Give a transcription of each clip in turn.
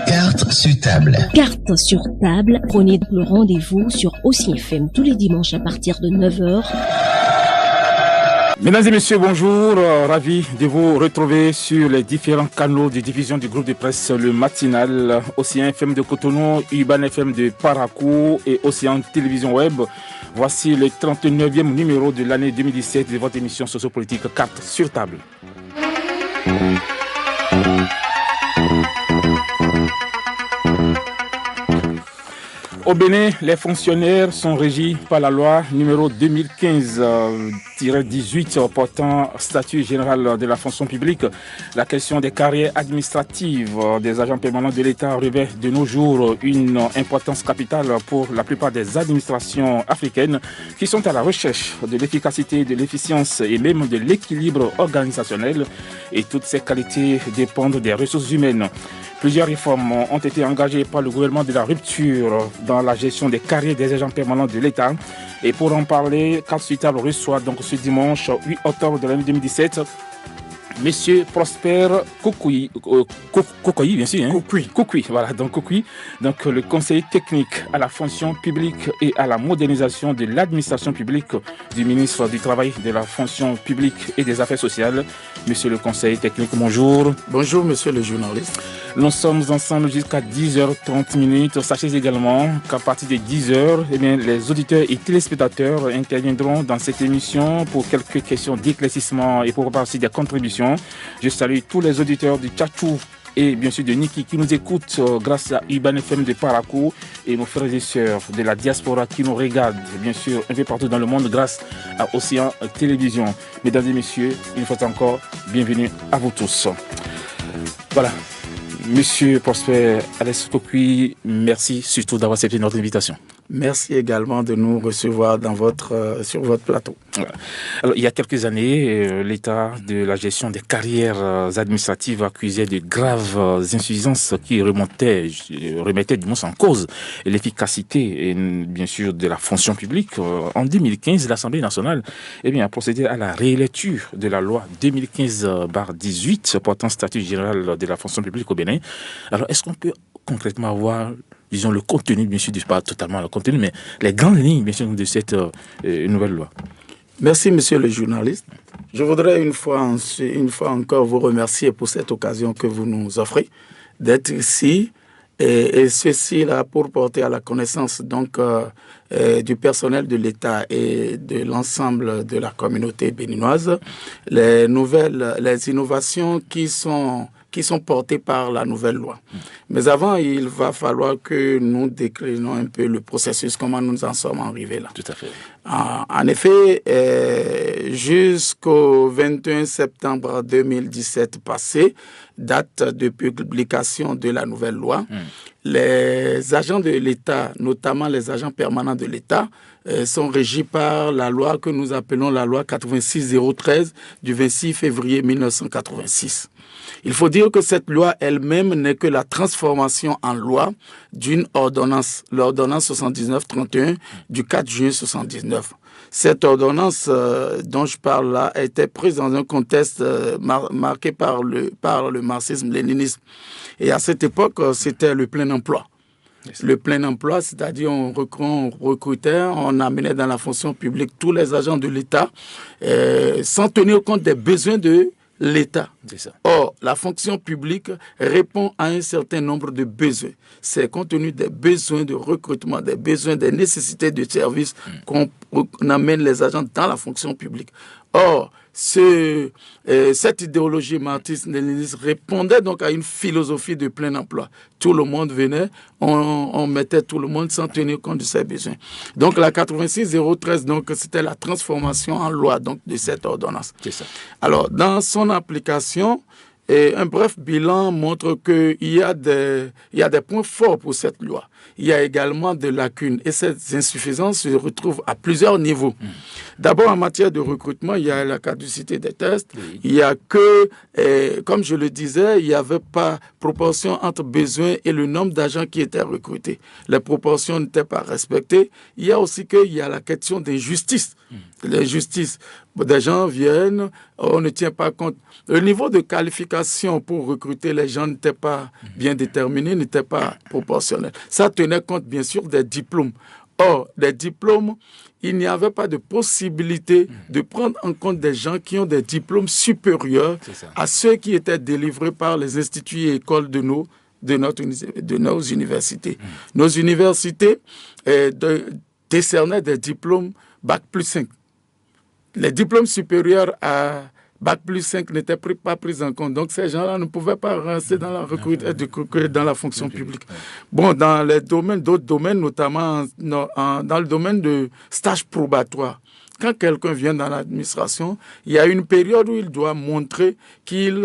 Carte sur table. Carte sur table, prenez le rendez-vous sur Aussi FM tous les dimanches à partir de 9h. Mesdames et messieurs, bonjour. Ravi de vous retrouver sur les différents canaux de diffusion du groupe de presse Le Matinal, Océan FM de Cotonou, Urban FM de Parakou et Océan Télévision Web. Voici le 39e numéro de l'année 2017 de votre émission sociopolitique Carte sur table. Au Bénin, les fonctionnaires sont régis par la loi numéro 2015-18 portant statut général de la fonction publique. La question des carrières administratives des agents permanents de l'État revêt de nos jours une importance capitale pour la plupart des administrations africaines qui sont à la recherche de l'efficacité, de l'efficience et même de l'équilibre organisationnel. Et toutes ces qualités dépendent des ressources humaines. Plusieurs réformes ont été engagées par le gouvernement de la rupture dans la gestion des carrières des agents permanents de l'État. Et pour en parler, Carte sur table reçoit donc ce dimanche 8 octobre de l'année 2017 Monsieur Prosper Kokoui, bien sûr. Kokoui, voilà, donc Kokoui, donc le conseiller technique à la fonction publique et à la modernisation de l'administration publique du ministre du Travail, de la fonction publique et des affaires sociales. Monsieur le conseiller technique, bonjour. Bonjour, monsieur le journaliste. Nous sommes ensemble jusqu'à 10h30. Sachez également qu'à partir de 10h, les auditeurs et téléspectateurs interviendront dans cette émission pour quelques questions d'éclaircissement et pour aussi des contributions. Je salue tous les auditeurs du Tchatchou et bien sûr de Niki qui nous écoutent grâce à Urban FM de Parakou et nos frères et sœurs de la diaspora qui nous regardent bien sûr un peu partout dans le monde grâce à Océan Télévision. Mesdames et messieurs, une fois encore, bienvenue à vous tous. Voilà. Monsieur Prosper Alex Kokoui, merci surtout d'avoir accepté notre invitation. Merci également de nous recevoir sur votre plateau. Alors, il y a quelques années, l'État de la gestion des carrières administratives accusait de graves insuffisances qui remettaient du moins en cause l'efficacité et bien sûr de la fonction publique. En 2015, l'Assemblée nationale a procédé à la réélecture de la loi 2015-18 portant statut général de la fonction publique au Bénin. Alors, est-ce qu'on peut concrètement avoir, disons, le contenu, bien sûr, pas totalement le contenu, mais les grandes lignes, bien sûr, de cette nouvelle loi? Merci, monsieur le journaliste. Je voudrais une fois encore vous remercier pour cette occasion que vous nous offrez d'être ici et ceci là pour porter à la connaissance donc du personnel de l'État et de l'ensemble de la communauté béninoise les innovations qui sont portées par la nouvelle loi. Mais avant, il va falloir que nous décrivions un peu le processus, comment nous en sommes arrivés là. Tout à fait. En effet, jusqu'au 21 septembre 2017 passé, date de publication de la nouvelle loi, les agents de l'État, notamment les agents permanents de l'État, sont régis par la loi que nous appelons la loi 86-013 du 26 février 1986. Il faut dire que cette loi elle-même n'est que la transformation en loi d'une ordonnance, l'ordonnance 79-31 du 4 juillet 79. Cette ordonnance dont je parle là était prise dans un contexte marqué par le marxisme-léninisme. Et à cette époque, c'était le plein emploi. Le plein emploi, c'est-à-dire on recrutait, on amenait dans la fonction publique tous les agents de l'État sans tenir compte des besoins de l'État. Or, la fonction publique répond à un certain nombre de besoins. C'est compte tenu des besoins de recrutement, des besoins, des nécessités de service qu'on amène les agents dans la fonction publique. Or, cette idéologie marxiste-léniniste répondait donc à une philosophie de plein emploi. Tout le monde venait, on mettait tout le monde sans tenir compte de ses besoins. Donc la 86-013, donc c'était la transformation en loi donc de cette ordonnance. C'est ça. Alors dans son application, un bref bilan montre qu'il y a des points forts pour cette loi. il y a également des lacunes. Et ces insuffisances se retrouvent à plusieurs niveaux. D'abord, en matière de recrutement, il y a la caducité des tests. Oui. Il y a que, comme je le disais, il n'y avait pas proportion entre besoin et le nombre d'agents qui étaient recrutés. Les proportions n'étaient pas respectées. Il y a aussi la question d'injustice. L'injustice. Des gens viennent, on ne tient pas compte. Le niveau de qualification pour recruter les gens n'était pas bien déterminé, n'était pas proportionnel. Ça tenait compte, bien sûr, des diplômes. Or, des diplômes, il n'y avait pas de possibilité de prendre en compte des gens qui ont des diplômes supérieurs à ceux qui étaient délivrés par les instituts et écoles de nos universités. Nos universités décernaient des diplômes Bac plus 5. Les diplômes supérieurs à Bac plus 5 n'étaient pas pris en compte. Donc, ces gens-là ne pouvaient pas rentrer dans la dans la fonction publique. Bon, dans d'autres domaines, notamment dans le domaine de stage probatoire, quand quelqu'un vient dans l'administration, il y a une période où il doit montrer qu'il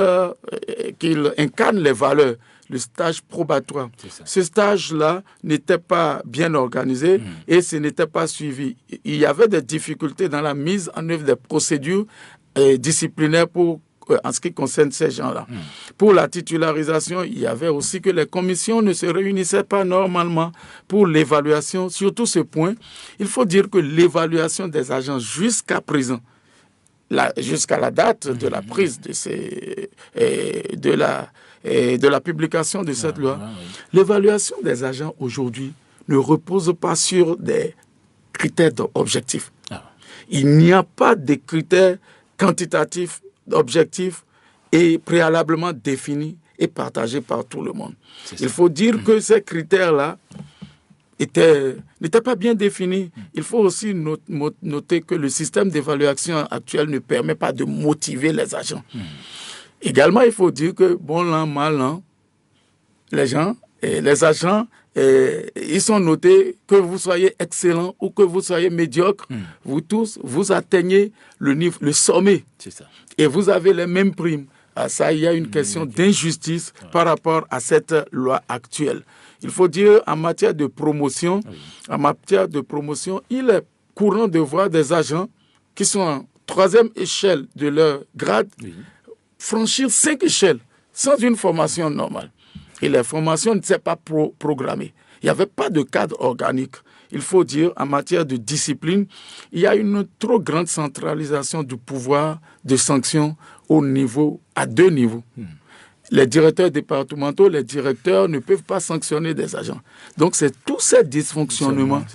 incarne les valeurs. Le stage probatoire. Ce stage-là n'était pas bien organisé et ce n'était pas suivi. Il y avait des difficultés dans la mise en œuvre des procédures disciplinaires en ce qui concerne ces gens-là. Pour la titularisation, il y avait aussi que les commissions ne se réunissaient pas normalement pour l'évaluation. Surtout ce point, il faut dire que l'évaluation des agents jusqu'à présent, jusqu'à la date de la prise de la publication de cette loi, l'évaluation des agents aujourd'hui ne repose pas sur des critères objectifs. Il n'y a pas de critères quantitatifs, objectifs et préalablement définis et partagés par tout le monde. Il faut dire que ces critères-là n'étaient pas bien définis. Il faut aussi noter que le système d'évaluation actuel ne permet pas de motiver les agents. Également, il faut dire que bon an, mal an, les agents, ils sont notés, que vous soyez excellent ou que vous soyez médiocre, vous tous, vous atteignez le sommet. C'est ça. Et vous avez les mêmes primes. À ça, il y a une question d'injustice par rapport à cette loi actuelle. Il faut dire, en matière de promotion, il est courant de voir des agents qui sont en 3e échelle de leur grade franchir 5 échelles sans une formation normale. Et les formations ne s'est pas programmées. Il n'y avait pas de cadre organique. Il faut dire, en matière de discipline, il y a une trop grande centralisation du pouvoir de sanction à 2 niveaux. Les directeurs départementaux, les directeurs ne peuvent pas sanctionner des agents. Donc, c'est tous ces dysfonctionnements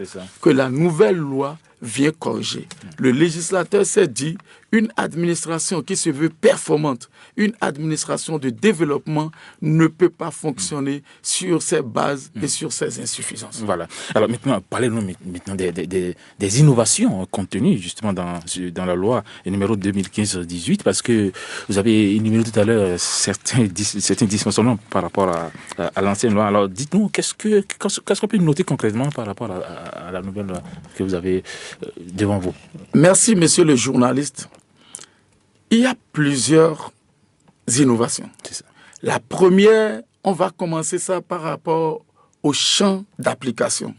que la nouvelle loi vient corriger. Le législateur s'est dit, une administration qui se veut performante, une administration de développement ne peut pas fonctionner sur ses bases et sur ses insuffisances. Voilà. Alors maintenant, parlez-nous maintenant des innovations contenues justement dans la loi numéro 2015-18, parce que vous avez énuméré tout à l'heure certains dysfonctionnements par rapport à l'ancienne loi. Alors dites-nous, qu'est-ce qu'on peut noter concrètement par rapport à la nouvelle loi que vous avez devant vous? Merci, monsieur le journaliste. Il y a plusieurs innovations. C'est ça. La première, on va commencer ça par rapport au champ d'application.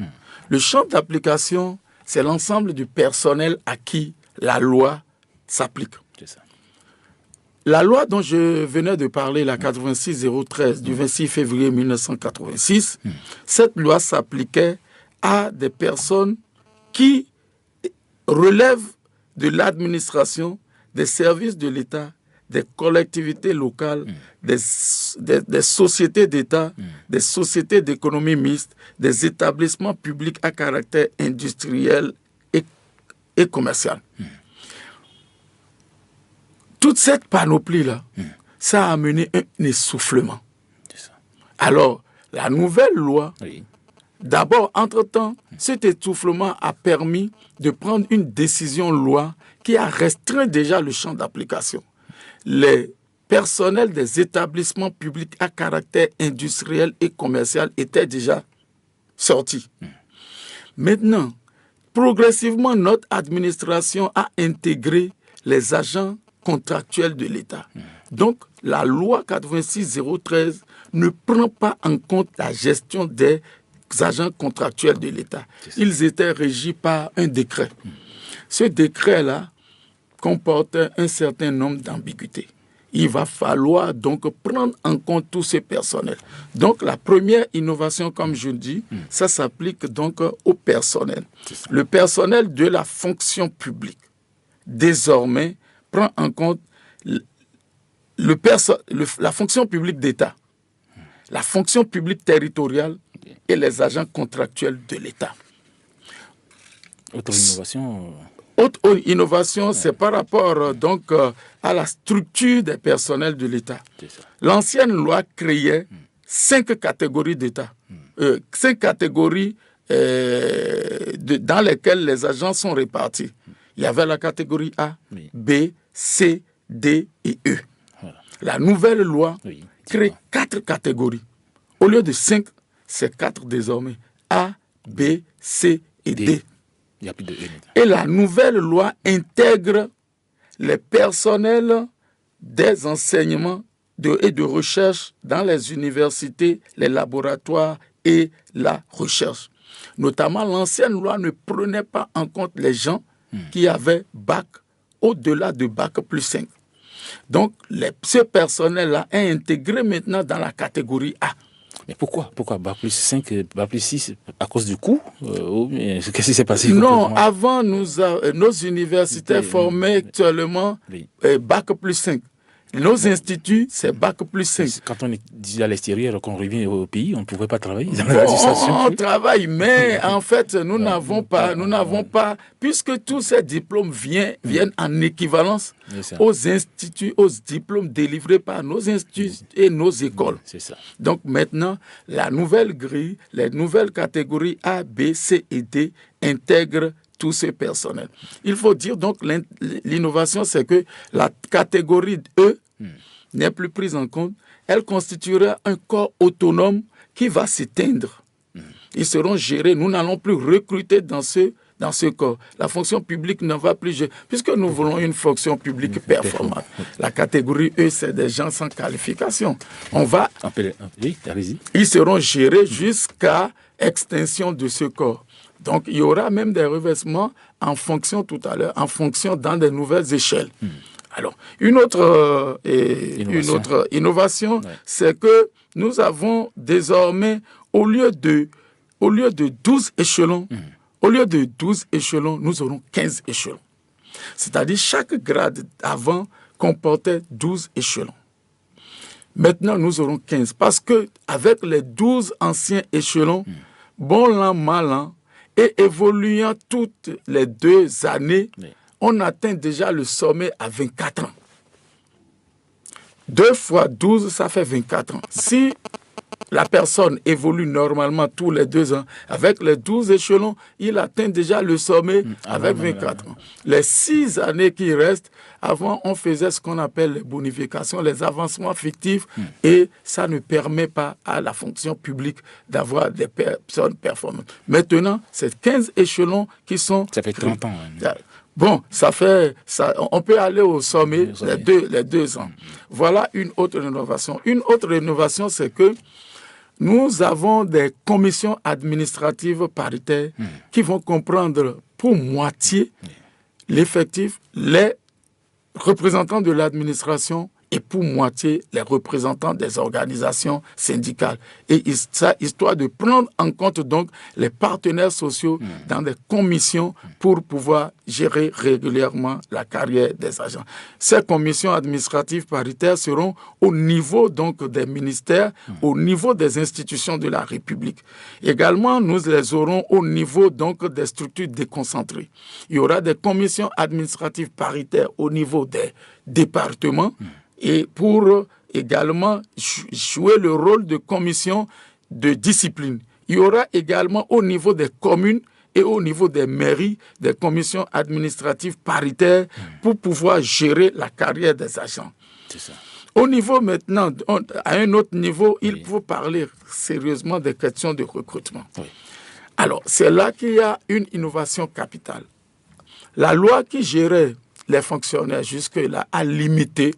Le champ d'application, c'est l'ensemble du personnel à qui la loi s'applique. C'est ça. La loi dont je venais de parler, la 86-013 du 26 février 1986, cette loi s'appliquait à des personnes qui relèvent de l'administration, des services de l'État, des collectivités locales, des sociétés d'État, des sociétés d'économie mixte, des établissements publics à caractère industriel et commercial. Toute cette panoplie-là, ça a amené un essoufflement. Alors, la nouvelle loi, d'abord, entre-temps, cet essoufflement a permis de prendre une décision loi qui a restreint déjà le champ d'application. Les personnels des établissements publics à caractère industriel et commercial étaient déjà sortis. Maintenant, progressivement, notre administration a intégré les agents contractuels de l'État. Donc, la loi 86-013 ne prend pas en compte la gestion des agents contractuels de l'État. Ils étaient régis par un décret. Ce décret-là comportait un certain nombre d'ambiguïtés. Il va falloir donc prendre en compte tous ces personnels. Donc la première innovation, comme je dis, ça s'applique donc au personnel. Le personnel de la fonction publique, désormais, prend en compte la fonction publique d'État, la fonction publique territoriale et les agents contractuels de l'État. Autre innovation. Autre innovation, c'est par rapport donc à la structure des personnels de l'État. L'ancienne loi créait 5 catégories d'État, 5 catégories dans lesquelles les agents sont répartis. Il y avait la catégorie A, B, C, D et E. Voilà. La nouvelle loi crée 4 catégories. Au lieu de 5, c'est 4 désormais. A, B, C et D. Il y a plus de E. Et la nouvelle loi intègre les personnels des enseignements et de recherche dans les universités, les laboratoires et la recherche. Notamment, l'ancienne loi ne prenait pas en compte les gens qui avaient bac au-delà de bac plus 5. Donc, ce personnel-là est intégré maintenant dans la catégorie A. Mais pourquoi bac plus 5, bac plus 6, à cause du coût qu'est-ce qui s'est passé? Non, avant, nos universités formaient actuellement bac plus 5. Nos instituts, c'est bac plus 5. Quand on est dit à l'extérieur, qu'on revient au pays, on ne pouvait pas travailler dans on travaille, mais en fait, nous n'avons pas, puisque tous ces diplômes viennent en équivalence aux instituts, aux diplômes délivrés par nos instituts et nos écoles. C'est ça. Donc maintenant, la nouvelle grille, les nouvelles catégories A, B, C et D intègrent tous ces personnels. Il faut dire donc l'innovation, c'est que la catégorie E n'est plus prise en compte. Elle constituera un corps autonome qui va s'éteindre. Ils seront gérés. Nous n'allons plus recruter dans ce corps. La fonction publique ne va plus gérer. Puisque nous voulons une fonction publique performante. La catégorie E, c'est des gens sans qualification. Oui, allez-y. Ils seront gérés jusqu'à extinction de ce corps. Donc, il y aura même des reversements en fonction dans des nouvelles échelles. Alors, une autre innovation, c'est que nous avons désormais, au lieu de 12 échelons, nous aurons 15 échelons. C'est-à-dire, chaque grade avant comportait 12 échelons. Maintenant, nous aurons 15. Parce qu'avec les 12 anciens échelons, bon l'an, mal l'an, et évoluant toutes les 2 années, on atteint déjà le sommet à 24 ans. 2 fois 12, ça fait 24 ans. Si la personne évolue normalement tous les 2 ans, avec les 12 échelons, il atteint déjà le sommet avec 24 ans. Les 6 années qui restent, avant, on faisait ce qu'on appelle les bonifications, les avancements fictifs, et ça ne permet pas à la fonction publique d'avoir des personnes performantes. Maintenant, c'est 15 échelons qui sont... Ça fait 30 ans. Bon, on peut aller au sommet les 2 ans. Voilà une autre innovation. Une autre innovation, c'est que nous avons des commissions administratives paritaires qui vont comprendre pour moitié l'effectif, les représentants de l'administration et pour moitié les représentants des organisations syndicales. Et ça, histoire de prendre en compte donc les partenaires sociaux dans des commissions pour pouvoir gérer régulièrement la carrière des agents. Ces commissions administratives paritaires seront au niveau donc des ministères, au niveau des institutions de la République. Également, nous les aurons au niveau donc des structures déconcentrées. Il y aura des commissions administratives paritaires au niveau des départements, et pour également jouer le rôle de commission de discipline. Il y aura également au niveau des communes et au niveau des mairies des commissions administratives paritaires pour pouvoir gérer la carrière des agents. C'est ça. Au niveau maintenant, à un autre niveau, il faut parler sérieusement des questions de recrutement. Oui. Alors, c'est là qu'il y a une innovation capitale. La loi qui gérait les fonctionnaires jusque-là a limité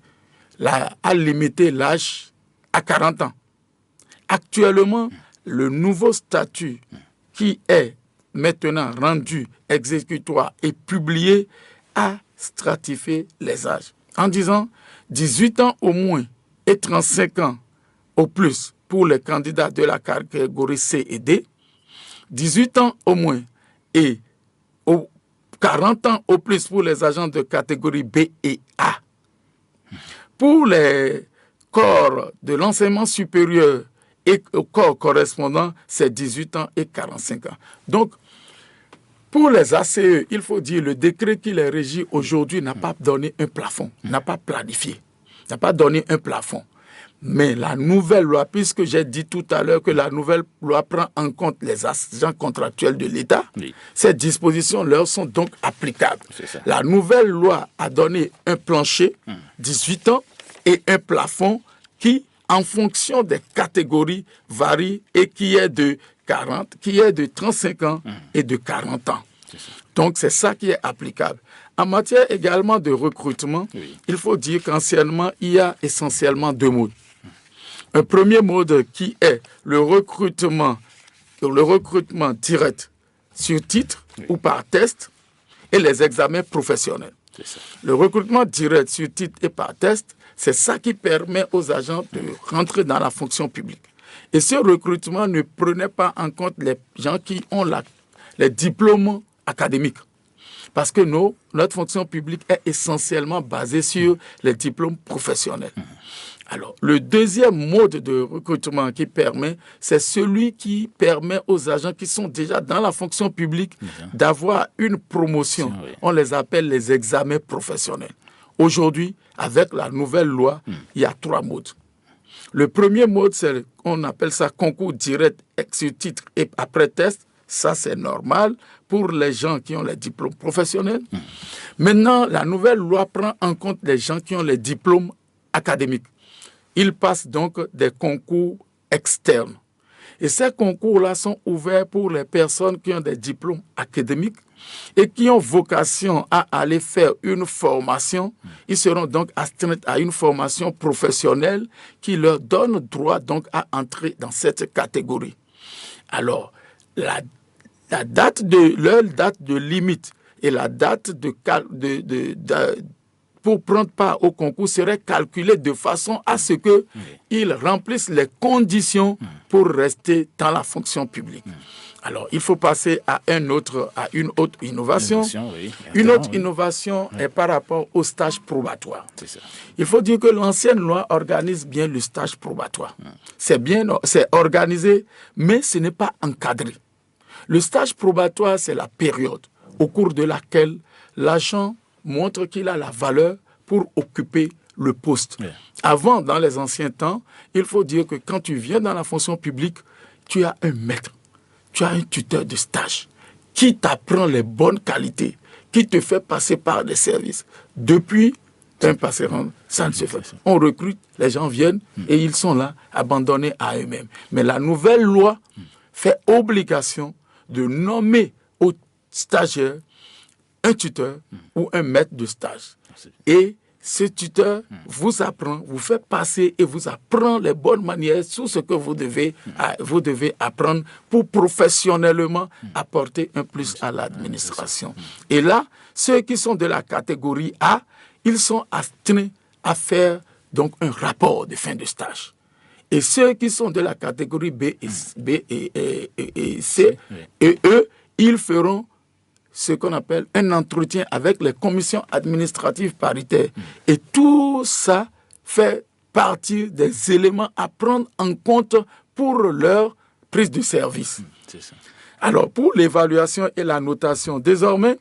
l'âge à 40 ans. Actuellement, le nouveau statut qui est maintenant rendu exécutoire et publié a stratifié les âges en disant 18 ans au moins et 35 ans au plus pour les candidats de la catégorie C et D, 18 ans au moins et 40 ans au plus pour les agents de catégorie B et A. Pour les corps de l'enseignement supérieur et au corps correspondant, c'est 18 ans et 45 ans. Donc, pour les ACE, il faut dire le décret qui les régit aujourd'hui n'a pas donné un plafond, n'a pas planifié, n'a pas donné un plafond. Mais la nouvelle loi, puisque j'ai dit tout à l'heure que la nouvelle loi prend en compte les agents contractuels de l'État, oui. Ces dispositions leur sont donc applicables. La nouvelle loi a donné un plancher, 18 ans, et un plafond qui, en fonction des catégories, varie et qui est de 35 ans et de 40 ans. Donc, c'est ça qui est applicable. En matière également de recrutement, oui. Il faut dire qu'anciennement, il y a essentiellement deux modes. Un premier mode qui est le recrutement direct sur titre oui. Ou par test et les examens professionnels. Le recrutement direct sur titre et par test, c'est ça qui permet aux agents de rentrer dans la fonction publique. Et ce recrutement ne prenait pas en compte les gens qui ont les diplômes académiques. Parce que notre fonction publique est essentiellement basée sur les diplômes professionnels. Alors, le deuxième mode de recrutement qui permet, c'est celui qui permet aux agents qui sont déjà dans la fonction publique d'avoir une promotion. On les appelle les examens professionnels. Aujourd'hui, avec la nouvelle loi, il y a trois modes. Le premier mode, on appelle ça concours direct sur titre et après test. Ça, c'est normal pour les gens qui ont les diplômes professionnels. Maintenant, la nouvelle loi prend en compte les gens qui ont les diplômes académiques. Ils passent donc des concours externes. Et ces concours-là sont ouverts pour les personnes qui ont des diplômes académiques et qui ont vocation à aller faire une formation. Ils seront donc astreints à une formation professionnelle qui leur donne droit donc à entrer dans cette catégorie. Alors, leur date de limite et la date pour prendre part au concours serait calculée de façon à ce qu'ils remplissent les conditions pour rester dans la fonction publique. Alors, il faut passer à une autre innovation. Une autre innovation est par rapport au stage probatoire. Il faut dire que l'ancienne loi organise bien le stage probatoire. C'est organisé, mais ce n'est pas encadré. Le stage probatoire, c'est la période au cours de laquelle l'agent montre qu'il a la valeur pour occuper le poste. Avant, dans les anciens temps, il faut dire que quand tu viens dans la fonction publique, tu as un maître, tu as un tuteur de stage qui t'apprend les bonnes qualités, qui te fait passer par des services. Depuis un passé, ça ne se fait pas. On recrute, les gens viennent et ils sont là, abandonnés à eux-mêmes. Mais la nouvelle loi fait obligation de nommer aux stagiaires un tuteur ou un maître de stage. Et ce tuteur vous apprend, vous fait passer et vous apprend les bonnes manières sur ce que vous devez apprendre pour professionnellement apporter un plus à l'administration. Et là, ceux qui sont de la catégorie A, ils sont astreints à faire donc un rapport de fin de stage. Et ceux qui sont de la catégorie B et C, et eux, ils feront ce qu'on appelle un entretien avec les commissions administratives paritaires. Et tout ça fait partie des éléments à prendre en compte pour leur prise de service. Alors, pour l'évaluation et la notation, désormais,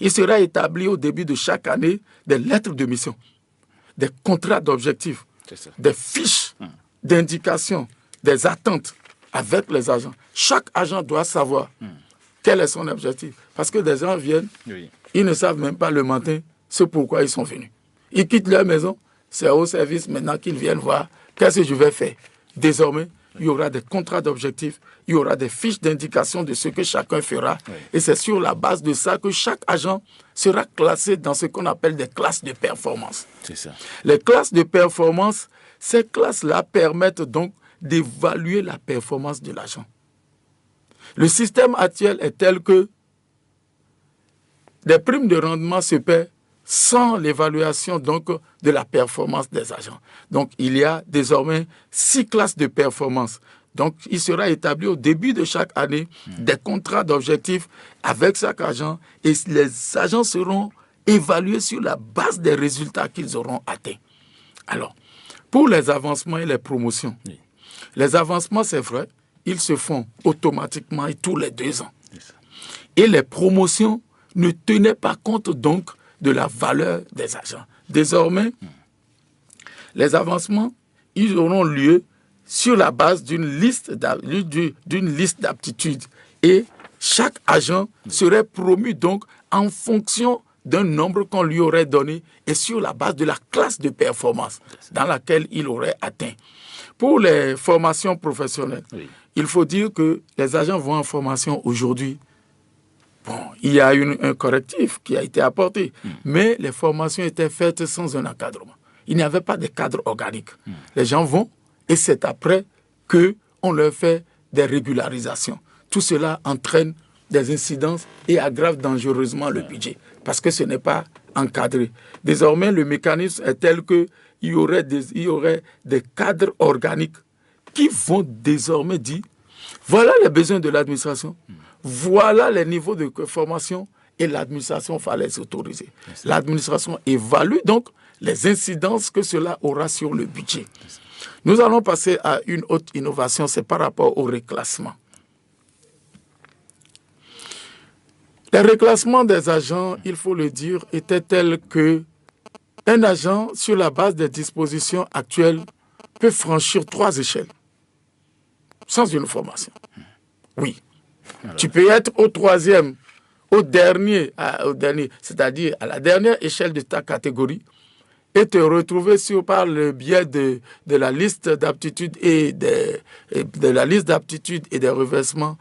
il sera établi au début de chaque année des lettres de mission, des contrats d'objectifs, des fiches d'indication, des attentes avec les agents. Chaque agent doit savoir quel est son objectif. Parce que des gens viennent, ils ne savent même pas le matin ce pourquoi ils sont venus. Ils quittent leur maison, c'est au service maintenant qu'ils viennent voir qu'est-ce que je vais faire. Désormais, il y aura des contrats d'objectifs, il y aura des fiches d'indication de ce que chacun fera. Et c'est sur la base de ça que chaque agent sera classé dans ce qu'on appelle des classes de performance. C'est ça. Les classes de performance, ces classes-là permettent donc d'évaluer la performance de l'agent. Le système actuel est tel que des primes de rendement se paient sans l'évaluation donc de la performance des agents. Donc, il y a désormais 6 classes de performance. Donc, il sera établi au début de chaque année des contrats d'objectifs avec chaque agent et les agents seront évalués sur la base des résultats qu'ils auront atteints. Alors, pour les avancements et les promotions, les avancements, c'est vrai, ils se font automatiquement et tous les 2 ans. Et les promotions ne tenaient pas compte donc de la valeur des agents. Désormais, les avancements, ils auront lieu sur la base d'une liste d'aptitudes. Et chaque agent serait promu donc en fonction d'un nombre qu'on lui aurait donné et sur la base de la classe de performance dans laquelle il aurait atteint. Pour les formations professionnelles, il faut dire que les agents vont en formation aujourd'hui. Bon, il y a un correctif qui a été apporté, mais les formations étaient faites sans un encadrement. Il n'y avait pas de cadre organique. Les gens vont et c'est après qu'on leur fait des régularisations. Tout cela entraîne des incidences et aggrave dangereusement le budget parce que ce n'est pas encadré. Désormais, le mécanisme est tel qu'il y aurait des cadres organiques qui vont désormais dire voilà les besoins de l'administration, voilà les niveaux de formation et l'administration fallait s'autoriser. L'administration évalue donc les incidences que cela aura sur le budget. Nous allons passer à une autre innovation, c'est par rapport au reclassement. Les reclassements des agents, il faut le dire, étaient tels que un agent, sur la base des dispositions actuelles, peut franchir 3 échelles sans une formation. Oui. Alors, tu peux être au 3e, au dernier, c'est-à-dire à la dernière échelle de ta catégorie et te retrouver par le biais de la liste d'aptitudes et de la liste d'aptitudes et des reversements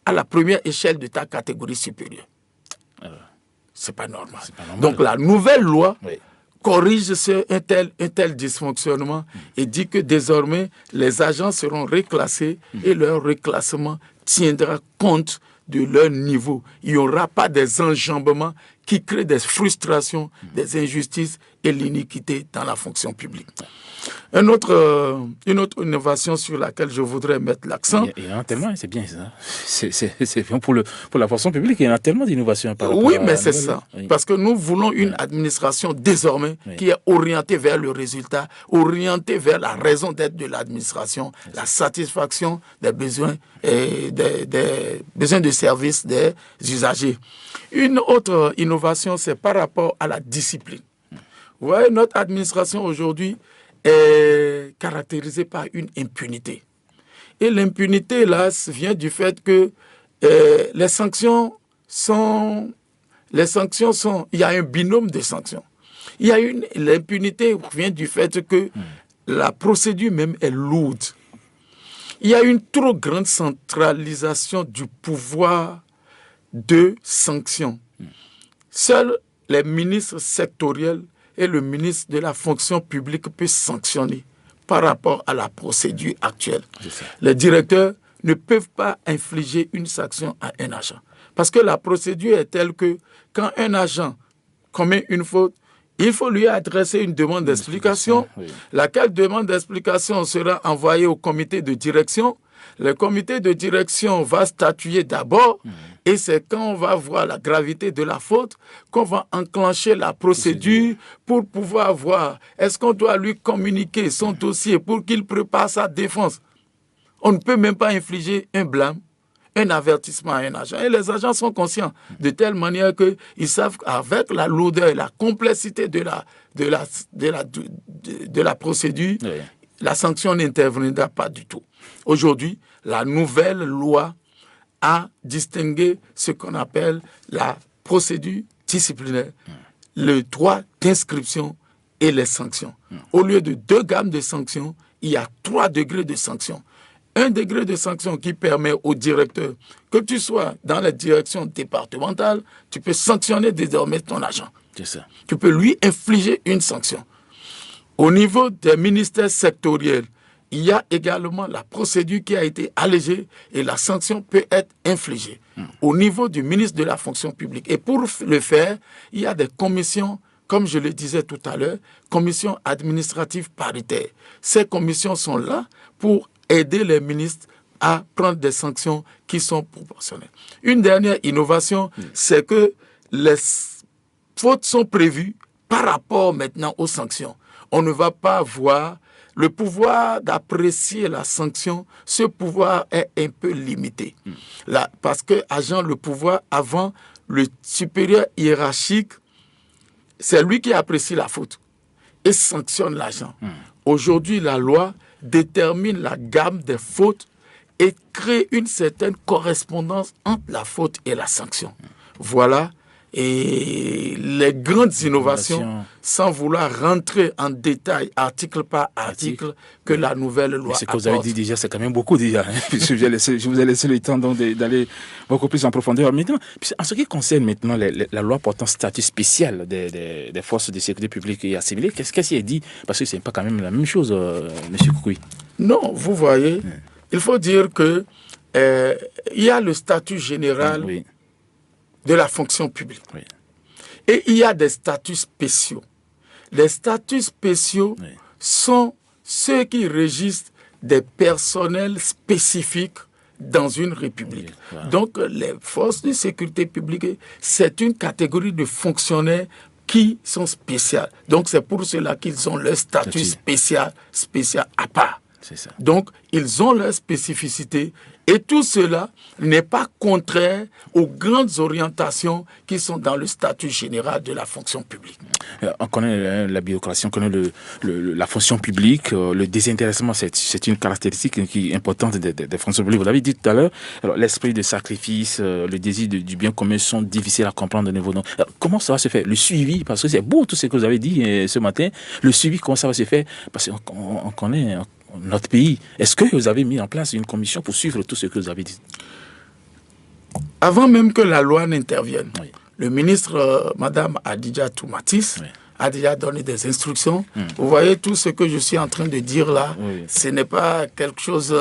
à la première échelle de ta catégorie supérieure. C'est pas normal. Donc la nouvelle loi corrige un tel dysfonctionnement et dit que désormais les agents seront reclassés et leur reclassement tiendra compte de leur niveau. Il n'y aura pas des enjambements qui créent des frustrations, des injustices et l'iniquité dans la fonction publique. Une autre innovation sur laquelle je voudrais mettre l'accent. Il y en a tellement, c'est bien ça. C'est bien pour la fonction publique, il y en a tellement d'innovations. Oui, mais c'est ça. Oui. Parce que nous voulons une administration désormais qui est orientée vers le résultat, orientée vers la raison d'être de l'administration, la satisfaction des besoins et des besoins de service des usagers. Une autre innovation, c'est par rapport à la discipline. Vous voyez, notre administration aujourd'hui est caractérisée par une impunité. Et l'impunité, là, vient du fait que les sanctions sont... Il y a un binôme de sanctions. L'impunité vient du fait que la procédure même est lourde. Il y a une trop grande centralisation du pouvoir de sanction. Seuls les ministres sectoriels et le ministre de la fonction publique peut sanctionner par rapport à la procédure actuelle. Les directeurs ne peuvent pas infliger une sanction à un agent. Parce que la procédure est telle que quand un agent commet une faute, il faut lui adresser une demande d'explication. Laquelle demande d'explication sera envoyée au comité de direction. Le comité de direction va statuer d'abord et c'est quand on va voir la gravité de la faute qu'on va enclencher la procédure pour pouvoir voir est-ce qu'on doit lui communiquer son dossier pour qu'il prépare sa défense. On ne peut même pas infliger un blâme, un avertissement à un agent. Et les agents sont conscients de telle manière qu'ils savent qu'avec la lourdeur et la complexité de la procédure, la sanction n'interviendra pas du tout. Aujourd'hui, la nouvelle loi a distingué ce qu'on appelle la procédure disciplinaire, le droit d'inscription et les sanctions. Au lieu de 2 gammes de sanctions, il y a 3 degrés de sanctions. Un degré de sanction qui permet au directeur, que tu sois dans la direction départementale, tu peux sanctionner désormais ton agent. C'est ça. Tu peux lui infliger une sanction. Au niveau des ministères sectoriels, il y a également la procédure qui a été allégée et la sanction peut être infligée. Au niveau du ministre de la fonction publique. Et pour le faire, il y a des commissions, comme je le disais tout à l'heure, commissions administratives paritaires. Ces commissions sont là pour aider les ministres à prendre des sanctions qui sont proportionnelles. Une dernière innovation, c'est que les fautes sont prévues par rapport maintenant aux sanctions. On ne va pas voir le pouvoir d'apprécier la sanction, ce pouvoir est un peu limité. Là, parce que, agent le pouvoir, avant, le supérieur hiérarchique, c'est lui qui apprécie la faute et sanctionne l'agent. Aujourd'hui, la loi détermine la gamme des fautes et crée une certaine correspondance entre la faute et la sanction. Voilà. Et les grandes innovations, sans vouloir rentrer en détail, article par article, que la nouvelle loi apporte. Ce que vous avez dit déjà, c'est quand même beaucoup déjà. Je vous ai laissé le temps d'aller beaucoup plus en profondeur. Maintenant, en ce qui concerne maintenant la loi portant statut spécial des forces de sécurité publique et assimilées, qu'est-ce qui est dit? Parce que ce n'est pas quand même la même chose, M. Koukoui. Non, vous voyez, il faut dire que il y a le statut général de la fonction publique. Oui. Et il y a des statuts spéciaux. Les statuts spéciaux sont ceux qui régissent des personnels spécifiques dans une république. Donc, les forces de sécurité publique, c'est une catégorie de fonctionnaires qui sont spéciales. Donc, c'est pour cela qu'ils ont leur statut spécial à part. Ça. Donc, ils ont leur spécificité et tout cela n'est pas contraire aux grandes orientations qui sont dans le statut général de la fonction publique. On connaît la bureaucratie, on connaît la fonction publique, le désintéressement, c'est une caractéristique qui est importante des fonctions publiques. Vous l'avez dit tout à l'heure, l'esprit de sacrifice, le désir du bien commun sont difficiles à comprendre de niveau. Comment ça va se faire? Le suivi, parce que c'est beau tout ce que vous avez dit ce matin, le suivi, comment ça va se faire? Parce qu'on connaît notre pays. Est-ce que vous avez mis en place une commission pour suivre tout ce que vous avez dit? Avant même que la loi n'intervienne, le ministre, Madame Adidja Toumatis, a déjà donné des instructions. Vous voyez, tout ce que je suis en train de dire là, ce n'est pas quelque chose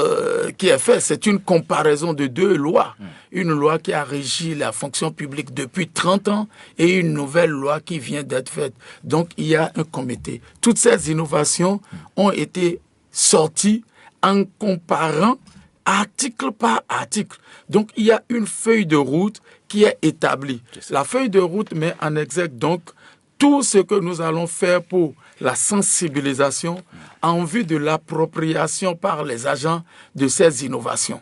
qui est fait. C'est une comparaison de deux lois. Une loi qui a régi la fonction publique depuis 30 ans et une nouvelle loi qui vient d'être faite. Donc, il y a un comité. Toutes ces innovations ont été sorties en comparant article par article. Donc, il y a une feuille de route qui est établie. La feuille de route met en exergue donc tout ce que nous allons faire pour la sensibilisation en vue de l'appropriation par les agents de ces innovations.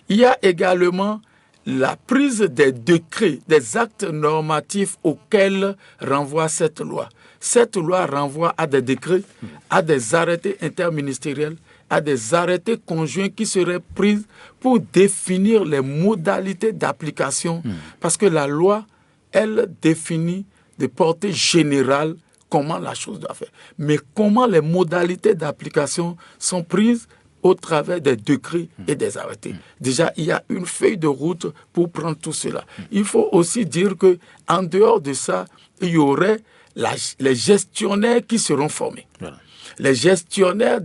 Il y a également la prise des décrets, des actes normatifs auxquels renvoie cette loi. Cette loi renvoie à des décrets, à des arrêtés interministériels, à des arrêtés conjoints qui seraient pris pour définir les modalités d'application. Parce que la loi, elle définit de portée générale comment la chose doit faire. Mais comment les modalités d'application sont prises au travers des décrets et des arrêtés. Déjà, il y a une feuille de route pour prendre tout cela. Il faut aussi dire qu'en dehors de ça, il y aurait les gestionnaires qui seront formés. Voilà. Les gestionnaires,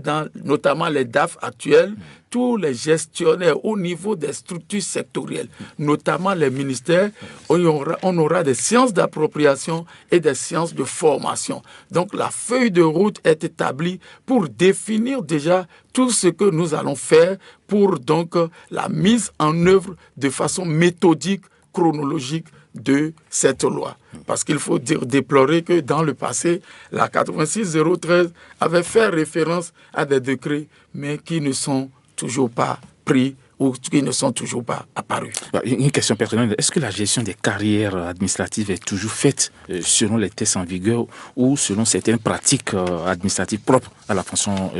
notamment les DAF actuels, tous les gestionnaires au niveau des structures sectorielles, notamment les ministères, on aura des séances d'appropriation et des séances de formation. Donc la feuille de route est établie pour définir déjà tout ce que nous allons faire pour donc la mise en œuvre de façon méthodique, chronologique de cette loi. Parce qu'il faut déplorer que dans le passé, la 86-013 avait fait référence à des décrets, mais qui ne sont toujours pas pris ou qui ne sont toujours pas apparus. Une question personnelle, est-ce que la gestion des carrières administratives est toujours faite selon les tests en vigueur ou selon certaines pratiques administratives propres à la fonction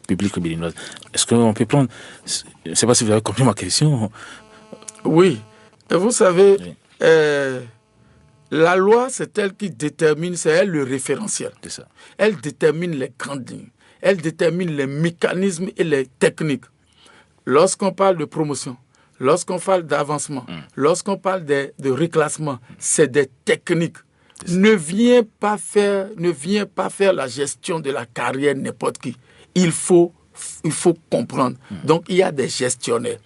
publique béninoise? Est-ce qu'on peut prendre... Je ne sais pas si vous avez compris ma question. Oui. Et vous savez... Oui. La loi, c'est elle qui détermine, c'est elle le référentiel. C'est ça. Elle détermine les grandes lignes. Elle détermine les mécanismes et les techniques. Lorsqu'on parle de promotion, lorsqu'on parle d'avancement, lorsqu'on parle de reclassement, c'est des techniques. ne vient pas faire la gestion de la carrière n'importe qui. Il faut comprendre. Donc, il y a des gestionnaires.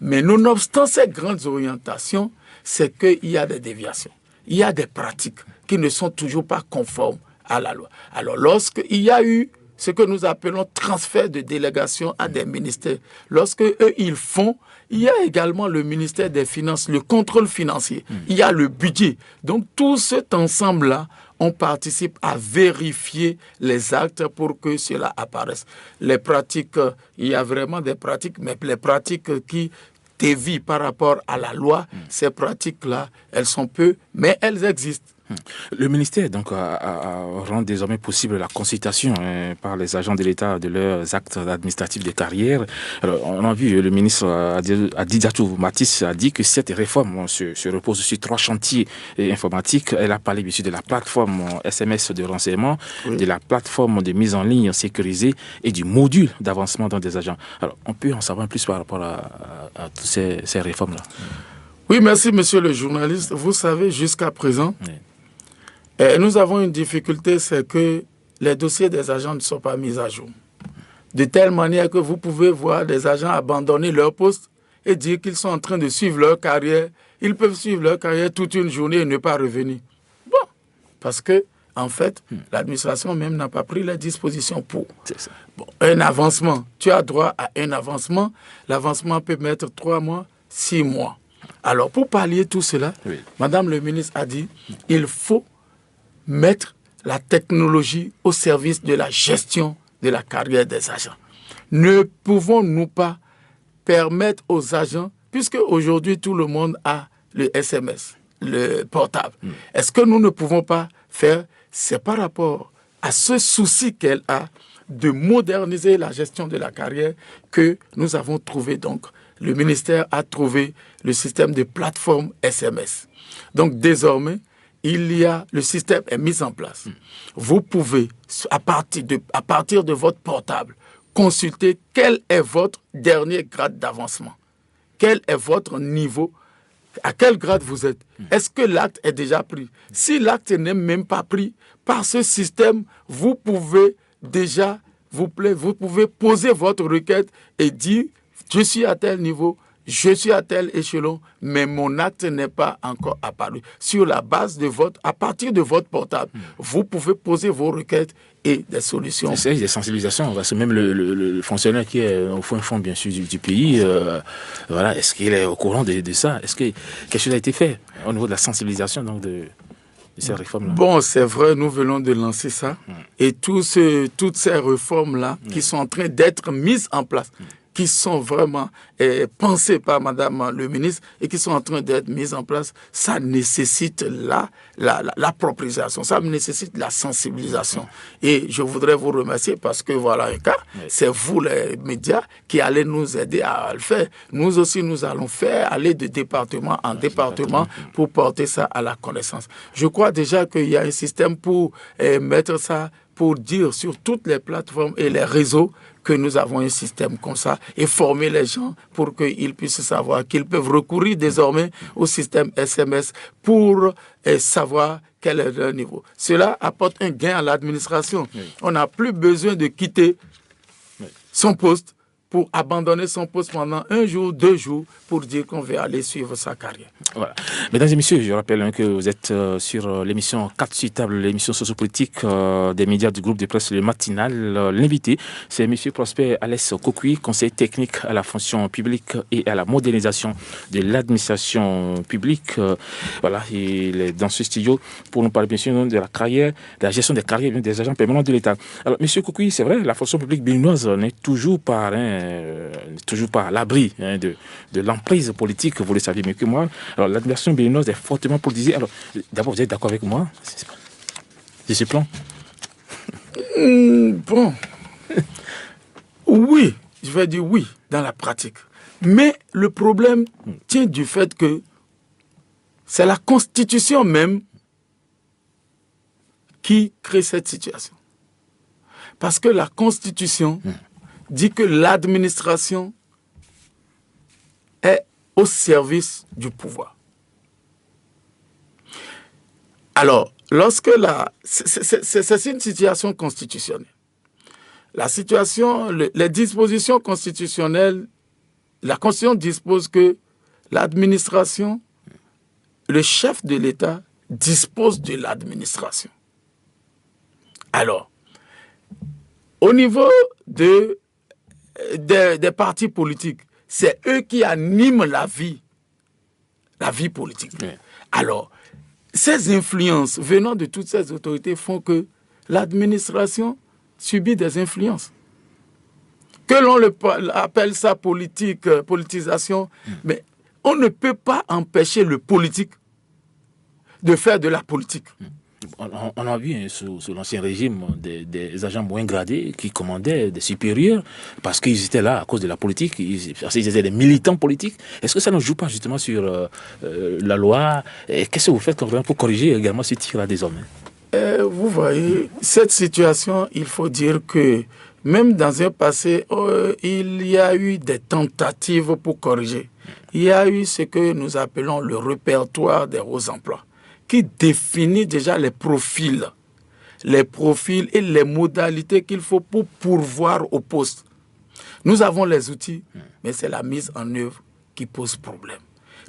Mais nonobstant ces grandes orientations, c'est qu'il y a des déviations. Il y a des pratiques qui ne sont toujours pas conformes à la loi. Alors, lorsqu'il y a eu ce que nous appelons transfert de délégation à des ministères, lorsque eux, ils font, il y a également le ministère des Finances, le contrôle financier, il y a le budget. Donc, tout cet ensemble-là, on participe à vérifier les actes pour que cela apparaisse. Les pratiques, il y a vraiment des pratiques, mais les pratiques qui dévient par rapport à la loi, ces pratiques-là, elles sont peu, mais elles existent. Le ministère donc rend désormais possible la consultation par les agents de l'État de leurs actes administratifs de carrière. Alors, on a vu le ministre Adidatou Matisse a dit que cette réforme se repose sur 3 chantiers informatiques. Elle a parlé bien sûr de la plateforme SMS de renseignement, de la plateforme de mise en ligne sécurisée et du module d'avancement dans des agents. Alors, on peut en savoir plus par rapport à toutes ces réformes-là. Oui, merci monsieur le journaliste. Vous savez, jusqu'à présent, nous avons une difficulté, c'est que les dossiers des agents ne sont pas mis à jour. De telle manière que vous pouvez voir des agents abandonner leur poste et dire qu'ils sont en train de suivre leur carrière. Ils peuvent suivre leur carrière toute une journée et ne pas revenir. Bon, parce que, en fait, l'administration même n'a pas pris les dispositions pour. C'est ça. Bon, un avancement, tu as droit à un avancement. L'avancement peut mettre 3 mois, 6 mois. Alors, pour pallier tout cela, Madame le ministre a dit, il faut mettre la technologie au service de la gestion de la carrière des agents. Ne pouvons-nous pas permettre aux agents, puisque aujourd'hui tout le monde a le SMS, le portable, est-ce que nous ne pouvons pas faire, c'est par rapport à ce souci qu'elle a de moderniser la gestion de la carrière que nous avons trouvé donc, le ministère a trouvé le système de plateforme SMS. Donc désormais, le système est mis en place. Vous pouvez, à partir de votre portable, consulter quel est votre dernier grade d'avancement. Quel est votre niveau, à quel grade vous êtes. Est-ce que l'acte est déjà pris? Si l'acte n'est même pas pris, par ce système, vous pouvez déjà, vous pouvez poser votre requête et dire, je suis à tel niveau, je suis à tel échelon, mais mon acte n'est pas encore apparu. Sur la base de à partir de votre portable, vous pouvez poser vos requêtes et des solutions. C'est des sensibilisations. Parce que même le fonctionnaire qui est au fond bien sûr du pays, voilà, est-ce qu'il est au courant de ça? Est-ce que quelque chose a été fait au niveau de la sensibilisation donc de ces réformes-là? Bon, c'est vrai, nous venons de lancer ça. Et toutes ces réformes-là qui sont en train d'être mises en place, qui sont vraiment pensées par Madame le ministre et qui sont en train d'être mises en place, ça nécessite l'appropriation, ça nécessite la sensibilisation. Et je voudrais vous remercier parce que voilà un cas, c'est vous les médias qui allez nous aider à le faire. Nous aussi, nous allons aller de département en département pour porter ça à la connaissance. Je crois déjà qu'il y a un système pour mettre ça, pour dire sur toutes les plateformes et les réseaux que nous avons un système comme ça et former les gens pour qu'ils puissent savoir qu'ils peuvent recourir désormais au système SMS pour savoir quel est leur niveau. Cela apporte un gain à l'administration. On n'a plus besoin de quitter son poste pour abandonner son poste pendant 1 jour, 2 jours, pour dire qu'on va aller suivre sa carrière. Voilà. Mesdames et messieurs, je rappelle que vous êtes sur l'émission 4 sur table, l'émission sociopolitique des médias du groupe de presse Le Matinal. L'invité, c'est M. Prosper Alès Kokoui, conseiller technique à la fonction publique et à la modernisation de l'administration publique. Voilà, il est dans ce studio pour nous parler bien sûr de la carrière, de la gestion des carrières des agents permanents de l'État. Alors, M. Kokoui, c'est vrai, la fonction publique béninoise n'est toujours pas à l'abri de l'emprise politique, vous le savez mieux que moi. Alors, l'administration béninoise est fortement politisée. Alors, d'abord, vous êtes d'accord avec moi sur ce plan? Bon. Oui, je vais dire oui, dans la pratique. Mais le problème tient du fait que c'est la Constitution même qui crée cette situation. Parce que la Constitution dit que l'administration est au service du pouvoir. Alors, C'est une situation constitutionnelle. Les dispositions constitutionnelles, la Constitution dispose que l'administration, le chef de l'État dispose de l'administration. Alors, au niveau des partis politiques, c'est eux qui animent la vie politique. Oui. Alors, ces influences venant de toutes ces autorités font que l'administration subit des influences. Que l'on appelle ça politisation, mais on ne peut pas empêcher le politique de faire de la politique. On a vu sous l'ancien régime des agents moins gradés qui commandaient des supérieurs parce qu'ils étaient là à cause de la politique, parce qu'ils étaient des militants politiques. Est-ce que ça ne joue pas justement sur la loi? Et qu'est-ce que vous faites pour corriger également ce tir-là désormais? Vous voyez, cette situation, il faut dire que même dans un passé, il y a eu des tentatives pour corriger. Il y a eu ce que nous appelons le répertoire des hauts emplois, qui définit déjà les profils et les modalités qu'il faut pour pourvoir au poste. Nous avons les outils, mais c'est la mise en œuvre qui pose problème.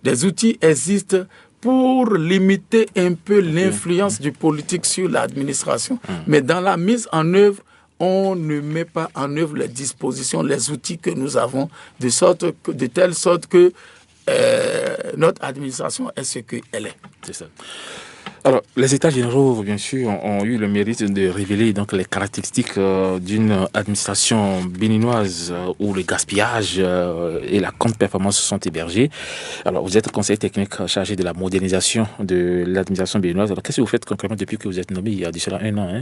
Des outils existent pour limiter un peu l'influence du politique sur l'administration, mais dans la mise en œuvre, on ne met pas en œuvre les dispositions, les outils que nous avons, de telle sorte que notre administration est ce qu'elle est. C'est ça. Alors, les États généraux, bien sûr, ont eu le mérite de révéler donc les caractéristiques d'une administration béninoise où le gaspillage et la contre-performance sont hébergés. Alors, vous êtes conseiller technique chargé de la modernisation de l'administration béninoise. Alors, qu'est-ce que vous faites concrètement depuis que vous êtes nommé il y a déjà un an,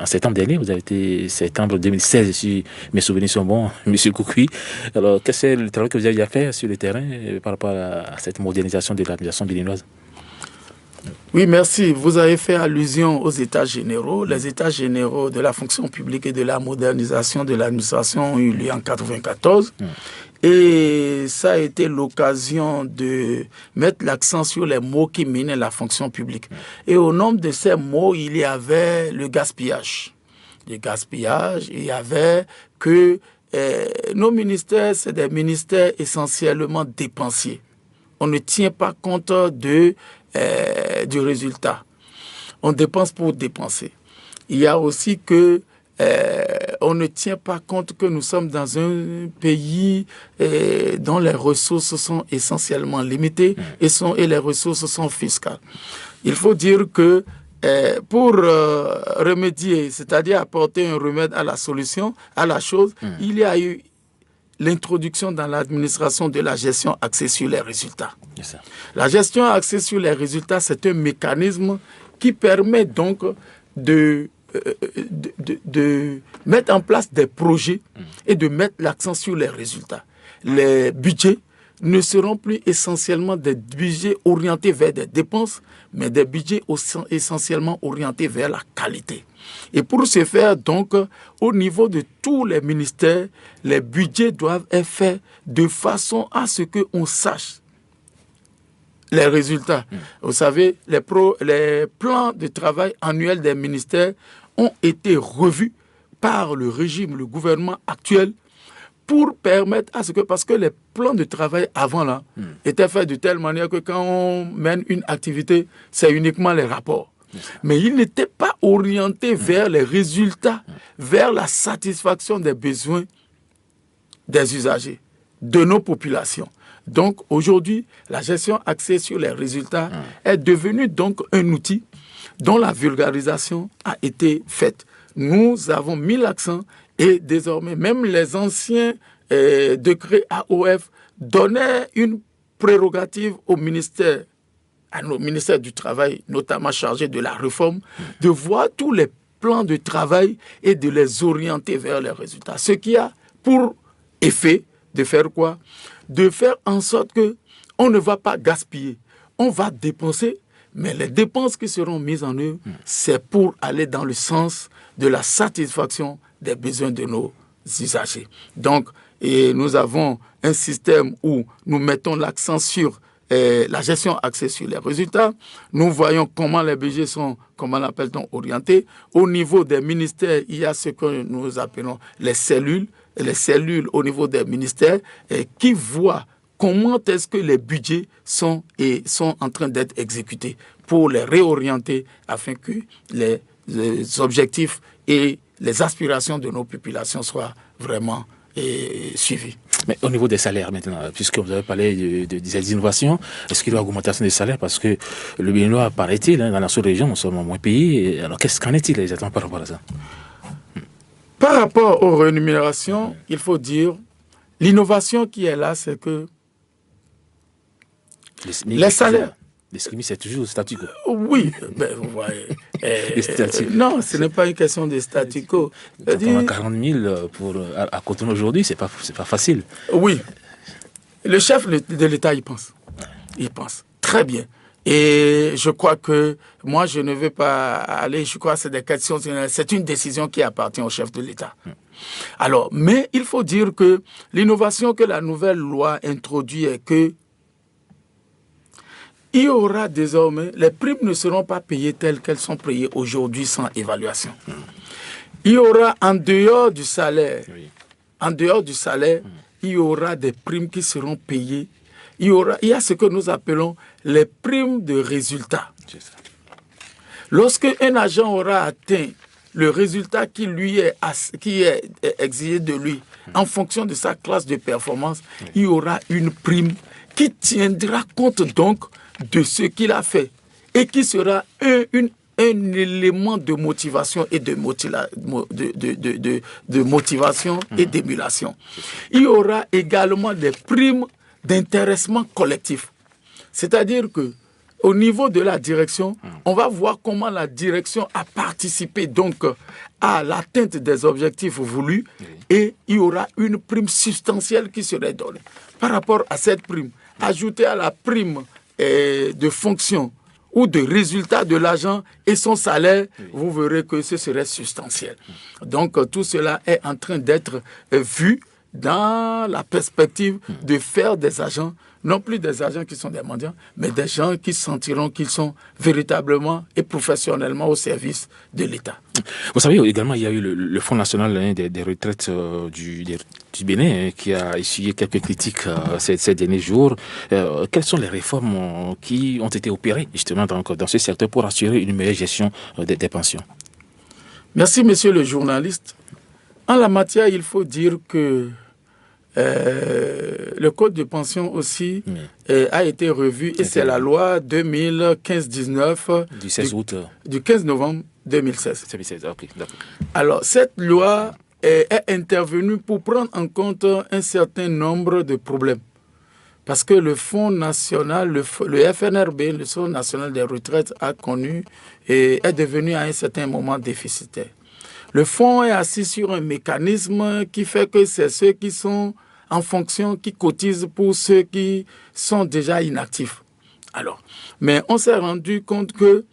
en septembre dernier, vous avez été septembre 2016, si mes souvenirs sont bons, M. Koukoui. Alors, quel est le travail que vous avez à faire sur le terrain par rapport à cette modernisation de l'administration béninoise? Oui, merci. Vous avez fait allusion aux États généraux. Les États généraux de la fonction publique et de la modernisation de l'administration ont eu lieu en 1994. Et ça a été l'occasion de mettre l'accent sur les mots qui minent la fonction publique. Et au nombre de ces mots, il y avait le gaspillage. Le gaspillage, il y avait que nos ministères, c'est des ministères essentiellement dépensiers. On ne tient pas compte du résultat. On dépense pour dépenser. Il y a aussi que on ne tient pas compte que nous sommes dans un pays dont les ressources sont essentiellement limitées et les ressources sont fiscales. Il faut dire que pour remédier, c'est-à-dire apporter un remède à la solution, à la chose, il y a eu l'introduction dans l'administration de la gestion axée sur les résultats. Yes, la gestion axée sur les résultats, c'est un mécanisme qui permet donc de mettre en place des projets et de mettre l'accent sur les résultats. Les budgets ne seront plus essentiellement des budgets orientés vers des dépenses, mais des budgets essentiellement orientés vers la qualité. Et pour ce faire, donc, au niveau de tous les ministères, les budgets doivent être faits de façon à ce qu'on sache les résultats. Vous savez, les plans de travail annuels des ministères ont été revus par le gouvernement actuel, pour permettre à ce que, parce que les plans de travail avant là étaient faits de telle manière que quand on mène une activité, c'est uniquement les rapports. Mais ils n'étaient pas orientés vers les résultats, vers la satisfaction des besoins des usagers, de nos populations. Donc aujourd'hui, la gestion axée sur les résultats est devenue donc un outil dont la vulgarisation a été faite. Nous avons mis l'accent. Et désormais, même les anciens décrets AOF donnaient une prérogative au ministère, à nos ministères du Travail, notamment chargés de la réforme, de voir tous les plans de travail et de les orienter vers les résultats. Ce qui a pour effet de faire quoi? De faire en sorte qu'on ne va pas gaspiller, on va dépenser, mais les dépenses qui seront mises en œuvre, c'est pour aller dans le sens de la satisfaction des besoins de nos usagers. Donc, nous avons un système où nous mettons l'accent sur la gestion axée sur les résultats. Nous voyons comment les budgets sont, comment l'appelle-t-on, orientés. Au niveau des ministères, il y a ce que nous appelons les cellules au niveau des ministères qui voient comment est-ce que les budgets sont en train d'être exécutés pour les réorienter afin que les objectifs et les aspirations de nos populations soient vraiment suivis. Mais au niveau des salaires maintenant, puisque vous avez parlé des innovations, est-ce qu'il y a une augmentation des salaires? Parce que le Béninois, paraît-il, dans la sous-région, nous sommes moins payés. Alors qu'en est-il exactement par rapport à ça? Par rapport aux rémunérations, il faut dire, l'innovation qui est là, c'est que les salaires... Les SMIC, c'est toujours le statu quo. Oui, ben, vous voyez. Non, ce n'est pas une question de statu quo. Quand on a 40 000 à Cotonou aujourd'hui, c'est pas facile. Oui. Le chef de l'État, il pense. Il pense. Très bien. Et je crois que moi, je ne veux pas aller, je crois que c'est des questions, c'est une décision qui appartient au chef de l'État. Alors, mais il faut dire que l'innovation que la nouvelle loi introduit est que il y aura désormais, les primes ne seront pas payées telles qu'elles sont payées aujourd'hui sans évaluation. Il y aura en dehors du salaire, il y aura des primes qui seront payées. Il y a ce que nous appelons les primes de résultat. Lorsque un agent aura atteint le résultat qui est exigé de lui en fonction de sa classe de performance, il y aura une prime qui tiendra compte donc de ce qu'il a fait et qui sera un élément de motivation et de motivation et d'émulation. Il y aura également des primes d'intéressement collectif. C'est-à-dire que au niveau de la direction, on va voir comment la direction a participé donc à l'atteinte des objectifs voulus et il y aura une prime substantielle qui serait donnée. Par rapport à cette prime, ajoutée à la prime de fonction ou de résultat de l'agent et son salaire, vous verrez que ce serait substantiel. Donc tout cela est en train d'être vu dans la perspective de faire des agents, non plus des agents qui sont des mendiants, mais des gens qui sentiront qu'ils sont véritablement et professionnellement au service de l'État. Vous savez, également, il y a eu le Fonds national des retraites du Bénin qui a essuyé quelques critiques ces derniers jours. Quelles sont les réformes qui ont été opérées justement dans ce secteur pour assurer une meilleure gestion des pensions? Merci, monsieur le journaliste. En la matière, il faut dire que le code de pension aussi a été revu et c'est la loi 2015-19 du 16 août du 15 novembre 2016. 2016, ok, d'accord. Alors, cette loi est intervenue pour prendre en compte un certain nombre de problèmes. Parce que le Fonds national, le FNRB, le Fonds national des retraites, a connu et est devenu à un certain moment déficitaire. Le fonds est assis sur un mécanisme qui fait que c'est ceux qui sont en fonction, qui cotisent pour ceux qui sont déjà inactifs. Alors, mais on s'est rendu compte que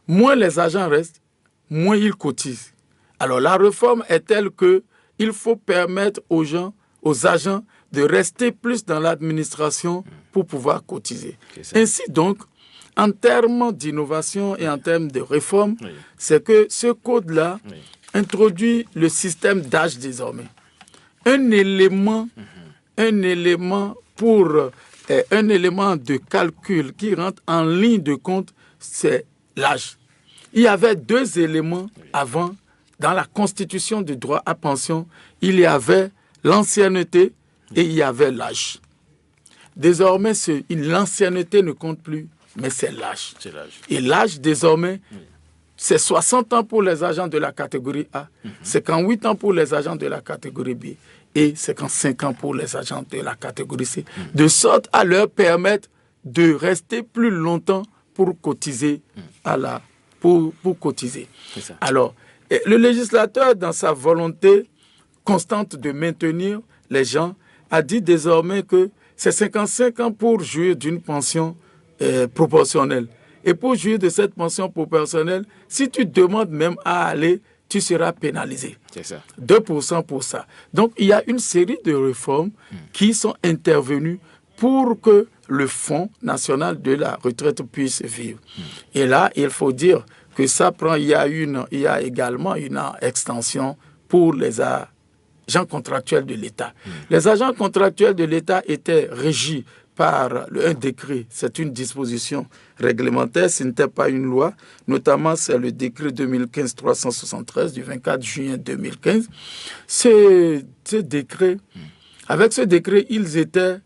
moins les agents restent, moins ils cotisent. Alors, la réforme est telle qu'il faut permettre aux gens, aux agents, de rester plus dans l'administration pour pouvoir cotiser. Ainsi donc, en termes d'innovation et en termes de réforme, c'est que ce code-là introduit le système d'âge désormais. Un élément de calcul qui rentre en ligne de compte, c'est l'âge. Il y avait deux éléments avant. Dans la constitution du droit à pension, il y avait l'ancienneté et il y avait l'âge. Désormais, l'ancienneté ne compte plus, mais c'est l'âge. Et l'âge, désormais, c'est 60 ans pour les agents de la catégorie A, 58 ans pour les agents de la catégorie B et 55 ans pour les agents de la catégorie C, de sorte à leur permettre de rester plus longtemps pour cotiser pour cotiser. Alors, le législateur, dans sa volonté constante de maintenir les gens, a dit désormais que c'est 55 ans pour jouir d'une pension proportionnelle. Et pour jouir de cette pension proportionnelle, si tu demandes même à aller, tu seras pénalisé. C'est ça. 2% pour ça. Donc, il y a une série de réformes qui sont intervenues pour que le Fonds national de la retraite puisse vivre. Et là, il faut dire que ça prend, il y a également une extension pour les agents contractuels de l'État. Les agents contractuels de l'État étaient régis par un décret, c'est une disposition réglementaire, ce n'était pas une loi, notamment c'est le décret 2015-373 du 24 juin 2015. Ce décret, avec ce décret, ils étaient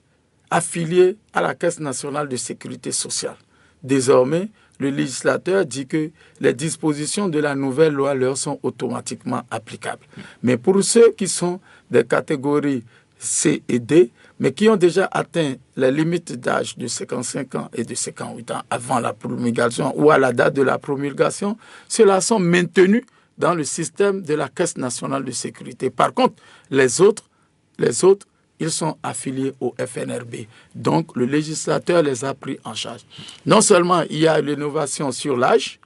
affiliés à la Caisse nationale de sécurité sociale. Désormais, le législateur dit que les dispositions de la nouvelle loi leur sont automatiquement applicables. Mais pour ceux qui sont des catégories C et D, mais qui ont déjà atteint les limites d'âge de 55 ans et de 58 ans avant la promulgation ou à la date de la promulgation, ceux-là sont maintenus dans le système de la Caisse nationale de sécurité. Par contre, les autres, ils sont affiliés au FNRB. Donc, le législateur les a pris en charge. Non seulement il y a l'innovation sur l'âge,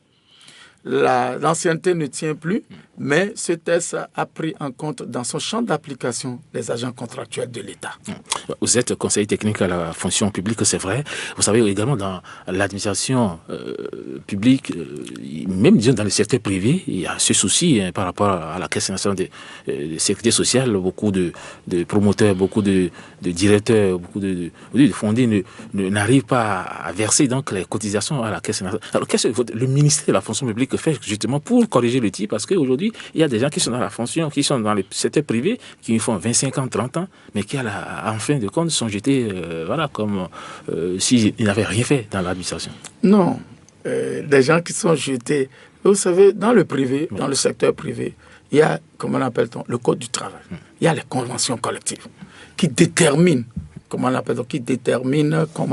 l'ancienneté ne tient plus, mais ce texte a pris en compte dans son champ d'application les agents contractuels de l'État. Vous êtes conseiller technique à la fonction publique, c'est vrai. Vous savez également dans l'administration publique, même disons dans le secteur privé, il y a ce souci par rapport à la Caisse nationale de sécurité sociale. Beaucoup de promoteurs, beaucoup de directeurs, beaucoup de fondés n'arrivent pas à verser donc les cotisations à la Caisse nationale. Alors qu'est-ce que le ministère de la fonction publique fait justement pour corriger le tir? Parce qu'aujourd'hui, il y a des gens qui sont dans la fonction, qui sont dans le secteur privé, qui font 25 ans, 30 ans, mais qui, en fin de compte, sont jetés comme s'ils n'avaient rien fait dans l'administration. Non, des gens qui sont jetés. Vous savez, dans le privé, dans le secteur privé, il y a, comment l'appelle-t-on, le code du travail. Il y a les conventions collectives qui déterminent comment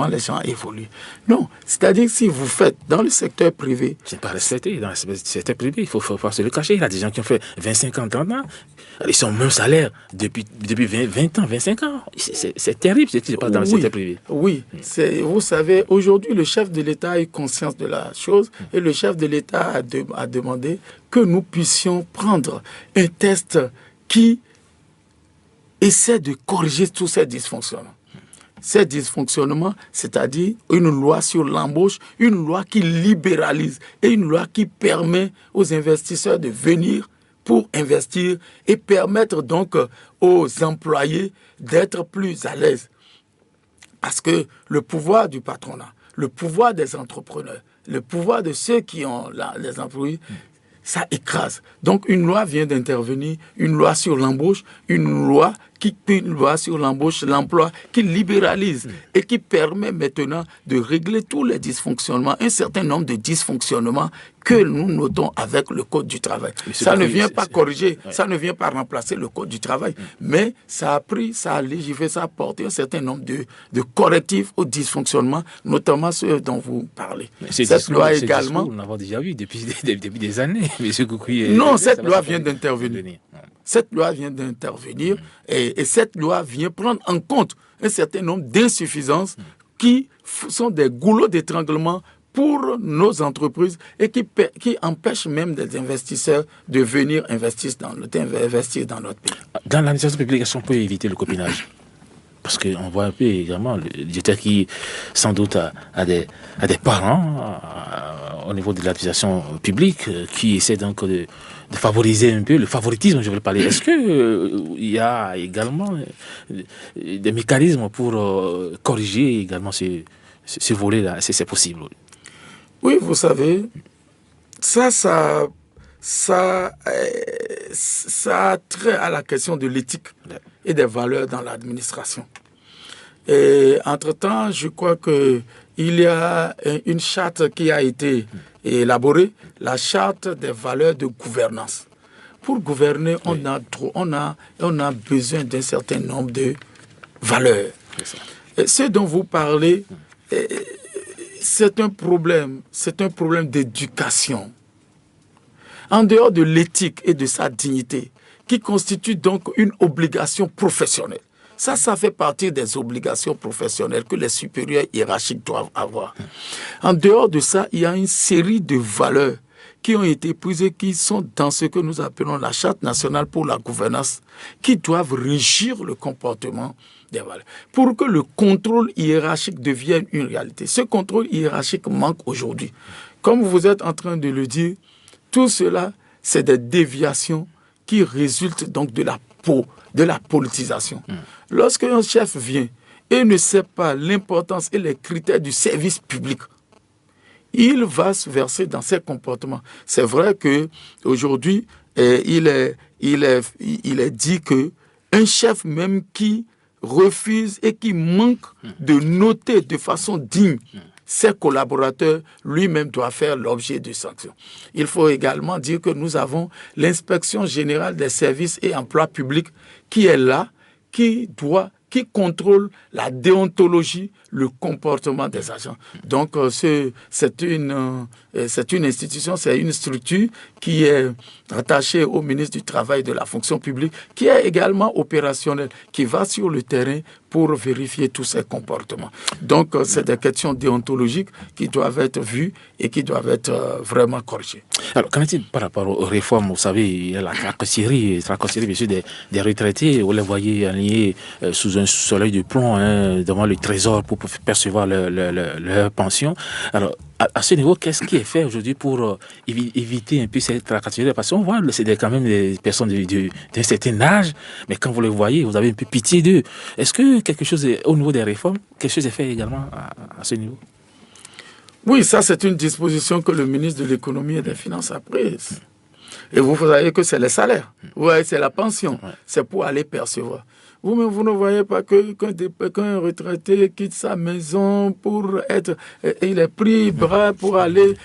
les gens évoluent. Non, c'est-à-dire si vous faites dans le secteur privé... C'est pas respecté. Dans le secteur privé, il faut pas se le cacher. Il y a des gens qui ont fait 25 ans, 30 ans. Ils sont au même salaire depuis 20 ans, 25 ans. C'est terrible ce qui se passe dans le secteur privé. Oui, vous savez, aujourd'hui, le chef de l'État a eu conscience de la chose et le chef de l'État a demandé que nous puissions prendre un test qui essaie de corriger tous ces dysfonctionnements. Ces dysfonctionnements, c'est-à-dire une loi sur l'embauche, une loi qui libéralise et une loi qui permet aux investisseurs de venir pour investir et permettre donc aux employés d'être plus à l'aise. Parce que le pouvoir du patronat, le pouvoir des entrepreneurs, le pouvoir de ceux qui ont les employés, ça écrase. Donc une loi vient d'intervenir, une loi sur l'embauche, une loi sur l'embauche, l'emploi, qui libéralise et qui permet maintenant de régler tous les dysfonctionnements, un certain nombre de dysfonctionnements que nous notons avec le Code du travail. Ça ne vient pas corriger, ça ne vient pas remplacer le Code du travail, mais ça a pris, ça a légiféré, ça a apporté un certain nombre de correctifs aux dysfonctionnements, notamment ceux dont vous parlez. Cette loi également... Nous l'avons déjà vu depuis des années. Non, cette loi vient d'intervenir. Cette loi vient d'intervenir et cette loi vient prendre en compte un certain nombre d'insuffisances qui sont des goulots d'étranglement pour nos entreprises et qui empêchent même des investisseurs de venir investir dans notre pays. Dans l'administration publique, est-ce qu'on peut éviter le copinage? Parce qu'on voit un peu également le directeur qui, sans doute, a des parents au niveau de l'administration publique qui essaient donc de favoriser un peu le favoritisme, je veux parler. Est-ce qu'il y a également des mécanismes pour corriger également ce volet-là? C'est possible? Oui, vous savez, ça a trait à la question de l'éthique et des valeurs dans l'administration. Et entre-temps, je crois qu'il y a une charte qui a été élaborée, la charte des valeurs de gouvernance. Pour gouverner, on a besoin d'un certain nombre de valeurs. Et ce dont vous parlez, c'est un problème d'éducation. En dehors de l'éthique et de sa dignité, qui constitue donc une obligation professionnelle. Ça fait partie des obligations professionnelles que les supérieurs hiérarchiques doivent avoir. En dehors de ça, il y a une série de valeurs qui ont été prises et qui sont dans ce que nous appelons la Charte nationale pour la gouvernance, qui doivent régir le comportement des valeurs. Pour que le contrôle hiérarchique devienne une réalité. Ce contrôle hiérarchique manque aujourd'hui. Comme vous êtes en train de le dire, tout cela, c'est des déviations qui résultent donc de la politisation. Lorsque un chef vient et ne sait pas l'importance et les critères du service public, il va se verser dans ses comportements. C'est vrai qu'aujourd'hui, il est dit qu'un chef même qui refuse et qui manque de noter de façon digne ses collaborateurs, lui-même doit faire l'objet de sanctions. Il faut également dire que nous avons l'inspection générale des services et emplois publics qui est là, qui contrôle la déontologie, le comportement des agents. Donc, c'est une institution, c'est une structure qui est rattachée au ministre du Travail et de la fonction publique, qui est également opérationnelle, qui va sur le terrain pour vérifier tous ces comportements. Donc, c'est des questions déontologiques qui doivent être vues et qui doivent être vraiment corrigées. Alors, qu'en est-il par rapport aux réformes? Vous savez, il y a la tracasserie bien sûr, des retraités. Vous les voyez alignés sous un soleil de plomb devant le trésor pour percevoir leur pension. Alors, à ce niveau, qu'est-ce qui est fait aujourd'hui pour éviter un peu cette tracasserie? Parce qu'on voit, c'est quand même des personnes d'un certain âge, mais quand vous les voyez, vous avez un peu pitié d'eux. Est-ce que quelque chose est, au niveau des réformes, quelque chose est fait également à ce niveau? Oui, ça c'est une disposition que le ministre de l'économie et des finances a prise. Et vous savez que c'est les salaires, c'est la pension, c'est pour aller percevoir. Vous-même, vous ne voyez pas qu'un retraité quitte sa maison pour être... il est pris bras pour aller...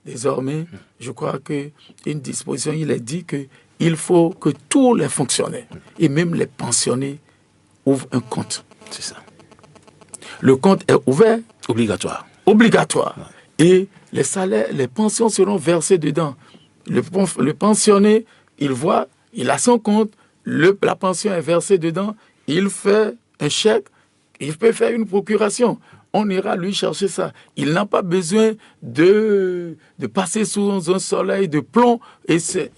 Désormais, je crois qu'une disposition, il est dit qu'il faut que tous les fonctionnaires, et même les pensionnés, ouvrent un compte. C'est ça. Le compte est ouvert. Obligatoire. Et les salaires, les pensions seront versées dedans. Le pensionné, il voit, il a son compte, la pension est versée dedans, il fait un chèque, il peut faire une procuration. On ira lui chercher ça. Il n'a pas besoin de passer sous un soleil de plomb. Et ces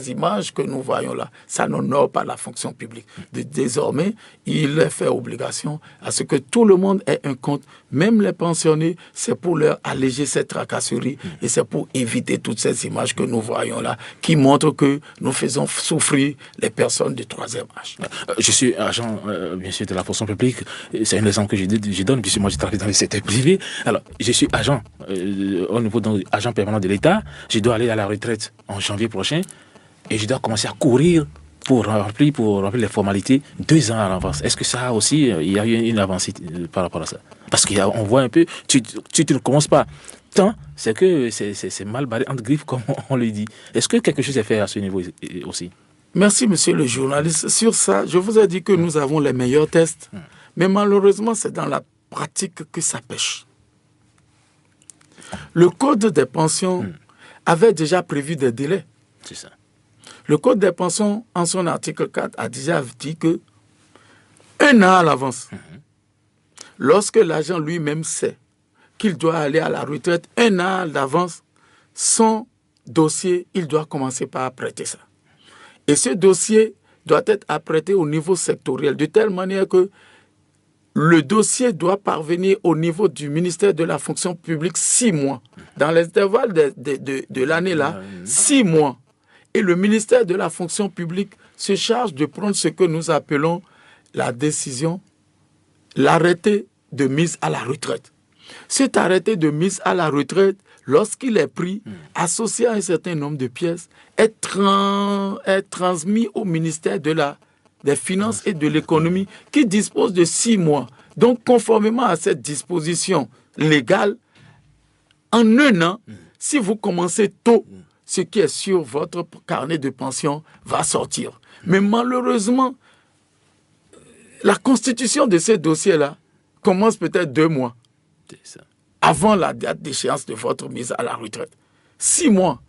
images que nous voyons là, ça n'honore pas la fonction publique. Désormais, il est fait obligation à ce que tout le monde ait un compte, même les pensionnés. C'est pour leur alléger cette tracasserie et c'est pour éviter toutes ces images que nous voyons là, qui montrent que nous faisons souffrir les personnes du troisième âge. Je suis agent, bien sûr, de la fonction publique. C'est un exemple que je donne, puisque moi je travaille dans le secteur privé. Alors, je suis agent, au niveau agent permanent de l'État. Je dois aller à la retraite en janvier prochain et je dois commencer à courir pour remplir les formalités 2 ans à l'avance. Est-ce que ça aussi, il y a eu une avancée par rapport à ça? Parce qu'on voit un peu, tu ne commences pas tant, c'est que c'est mal barré entre griffes, comme on le dit. Est-ce que quelque chose est fait à ce niveau aussi? Merci, monsieur le journaliste. Sur ça, je vous ai dit que nous avons les meilleurs tests, mais malheureusement, c'est dans la pratique que ça pêche. Le Code des pensions avait déjà prévu des délais. C'est ça. Le Code des pensions, en son article 4, a déjà dit que 1 an à l'avance, lorsque l'agent lui-même sait qu'il doit aller à la retraite 1 an d'avance, son dossier, il doit commencer par apprêter ça. Et ce dossier doit être apprêté au niveau sectoriel, de telle manière que le dossier doit parvenir au niveau du ministère de la fonction publique 6 mois. Dans l'intervalle de l'année-là, 6 mois. Et le ministère de la fonction publique se charge de prendre ce que nous appelons la décision, l'arrêté de mise à la retraite. Cet arrêté de mise à la retraite, lorsqu'il est pris, associé à un certain nombre de pièces, est transmis au ministère des Finances et de l'Économie qui dispose de 6 mois. Donc, conformément à cette disposition légale, en 1 an, si vous commencez tôt, ce qui est sur votre carnet de pension va sortir. Mais malheureusement, la constitution de ces dossiers-là commence peut-être 2 mois avant la date d'échéance de votre mise à la retraite. 6 mois.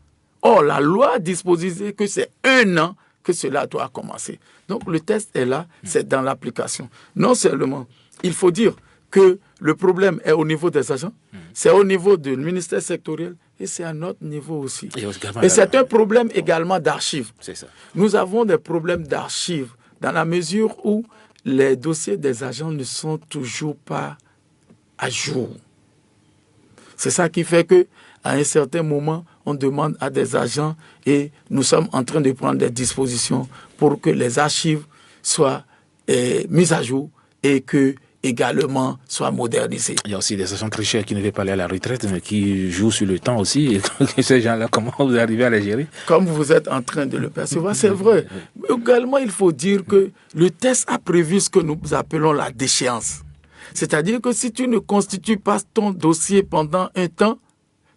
Or, la loi a disposé que c'est 1 an que cela doit commencer. Donc, le test est là, c'est dans l'application. Non seulement, il faut dire que le problème est au niveau des agents, c'est au niveau du ministère sectoriel et c'est à notre niveau aussi. Et c'est un problème également d'archives. C'est ça. Nous avons des problèmes d'archives dans la mesure où les dossiers des agents ne sont toujours pas à jour. C'est ça qui fait que à un certain moment, on demande à des agents et nous sommes en train de prendre des dispositions pour que les archives soient mises à jour et que également soient modernisées. Il y a aussi des agents très chers qui ne veulent pas aller à la retraite, mais qui jouent sur le temps aussi. Et ces gens-là, comment vous arrivez à les gérer? Comme vous êtes en train de le percevoir, c'est vrai. Mais également, il faut dire que le test a prévu ce que nous appelons la déchéance. C'est-à-dire que si tu ne constitues pas ton dossier pendant un temps,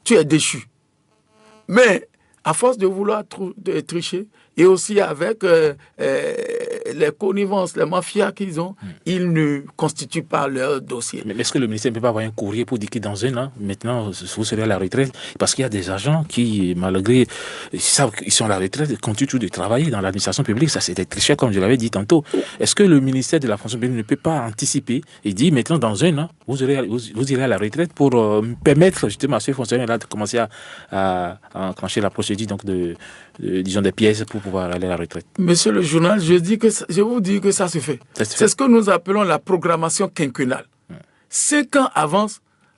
tu es déchu. Mais à force de vouloir tricher, et aussi avec les connivences, les mafias qu'ils ont, ils ne constituent pas leur dossier. Mais est-ce que le ministère ne peut pas avoir un courrier pour dire que dans un an, maintenant, vous serez à la retraite? Parce qu'il y a des agents qui, malgré, ils savent qu'ils sont à la retraite, continuent toujours de travailler dans l'administration publique. Ça, c'était très cher, comme je l'avais dit tantôt. Est-ce que le ministère de la fonction publique ne peut pas anticiper et dire, maintenant, dans un an, vous irez à la retraite pour permettre justement à ces fonctionnaires-là de commencer à enclencher la procédure donc disons des pièces pour pouvoir aller à la retraite? Monsieur le journal, je vous dis que ça se fait. C'est ce que nous appelons la programmation quinquennale. 5 ans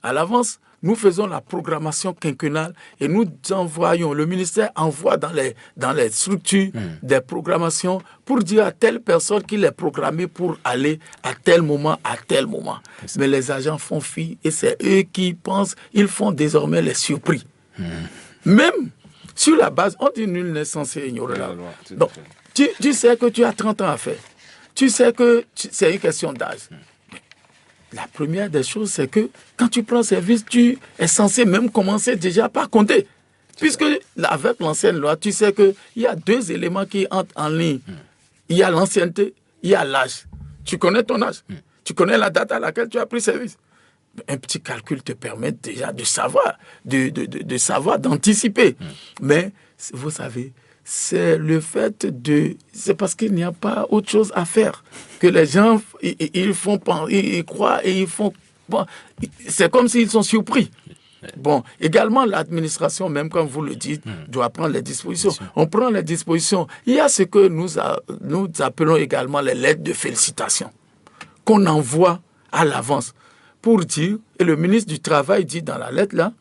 à l'avance, nous faisons la programmation quinquennale et nous envoyons, le ministère envoie dans les structures des programmations pour dire à telle personne qu'il est programmé pour aller à tel moment, à tel moment. Mais les agents font fi et c'est eux qui pensent, ils font désormais les surpris. Même sur la base, on dit nul n'est censé ignorer la loi. Donc, tu sais que tu as 30 ans à faire. Tu sais que c'est une question d'âge. La première des choses, c'est que quand tu prends service, tu es censé même commencer déjà par compter. Puisque avec l'ancienne loi, tu sais qu'il y a 2 éléments qui entrent en ligne. Il y a l'ancienneté, il y a l'âge. Tu connais ton âge. Tu connais la date à laquelle tu as pris service. Un petit calcul te permet déjà de savoir, d'anticiper. Mais vous savez, c'est le fait c'est parce qu'il n'y a pas autre chose à faire que les gens ils croient et ils font. Bon, c'est comme s'ils sont surpris. Bon, également l'administration, même comme vous le dites, doit prendre les dispositions. On prend les dispositions. Il y a ce que nous appelons également les lettres de félicitations qu'on envoie à l'avance. Pour dire, et le ministre du Travail dit dans la lettre là,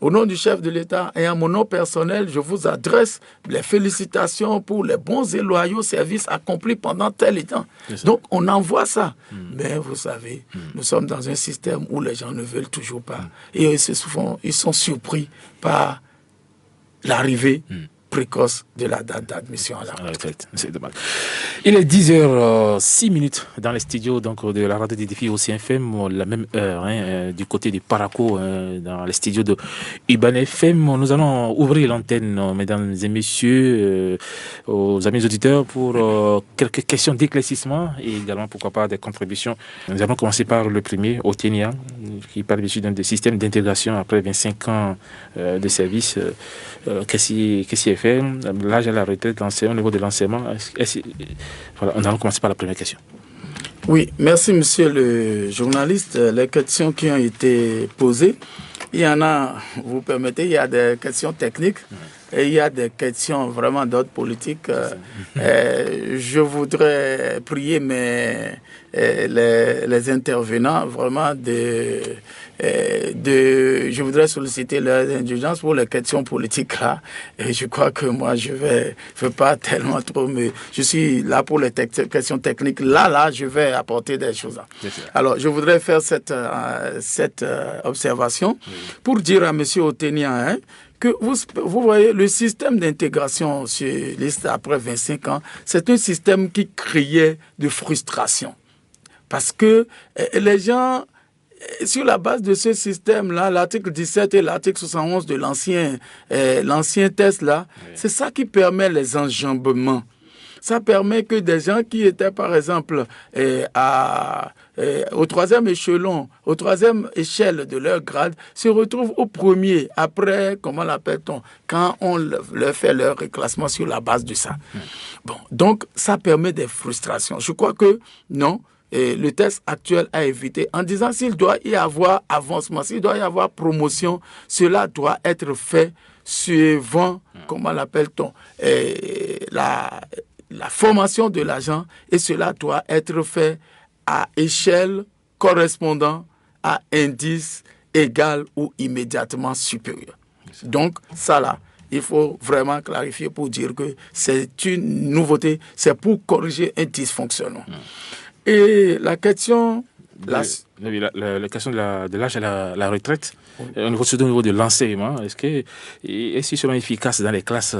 au nom du chef de l'État et à mon nom personnel, je vous adresse les félicitations pour les bons et loyaux services accomplis pendant tel temps. Donc on envoie ça. Mais vous savez, nous sommes dans un système où les gens ne veulent toujours pas. Et ils sont surpris par l'arrivée précoce de la date d'admission à la retraite. C'est dommage. Il est 10h06 dans les studios donc, de la radio des défis OCFM, la même heure, du côté du Paraco, dans les studios de Urban FM. Nous allons ouvrir l'antenne, mesdames et messieurs, aux amis auditeurs, pour quelques questions d'éclaircissement et également, pourquoi pas, des contributions. Nous allons commencer par le premier, Otenia, qui parle d'un système d'intégration après 25 ans de service. Qu'est-ce qui est fait? L'âge à la retraite, au niveau de l'enseignement. Voilà, on va commencer par la première question. Oui, merci monsieur le journaliste. Les questions qui ont été posées, il y en a, vous permettez, il y a des questions techniques et il y a des questions vraiment d'ordre politique. Je voudrais prier les intervenants vraiment je voudrais solliciter leur indulgence pour les questions politiques là. Et je crois que moi, je vais pas tellement trop, mais je suis là pour les questions techniques. Là, je vais apporter des choses. Alors, je voudrais faire cette observation pour dire à M. Otenia, que vous voyez, le système d'intégration sur liste après 25 ans, c'est un système qui créait de frustration. Parce que les gens, sur la base de ce système-là, l'article 17 et l'article 71 de l'ancien test, là, c'est ça qui permet les enjambements. Ça permet que des gens qui étaient, par exemple, au 3e échelon, au 3e échelle de leur grade, se retrouvent au premier, après, comment l'appelle-t-on, quand on leur fait leur reclassement sur la base de ça. Bon, donc, ça permet des frustrations. Je crois que, non, le texte actuel a évité en disant s'il doit y avoir avancement, s'il doit y avoir promotion, cela doit être fait suivant, comment l'appelle-t-on, la formation de l'agent, et cela doit être fait à échelle correspondant à indice égal ou immédiatement supérieur. Donc, ça là, il faut vraiment clarifier pour dire que c'est une nouveauté, c'est pour corriger un dysfonctionnement. Et la question... La question de l'âge à la retraite, surtout au niveau de l'enseignement, est-ce qu'ils seront efficaces dans les classes?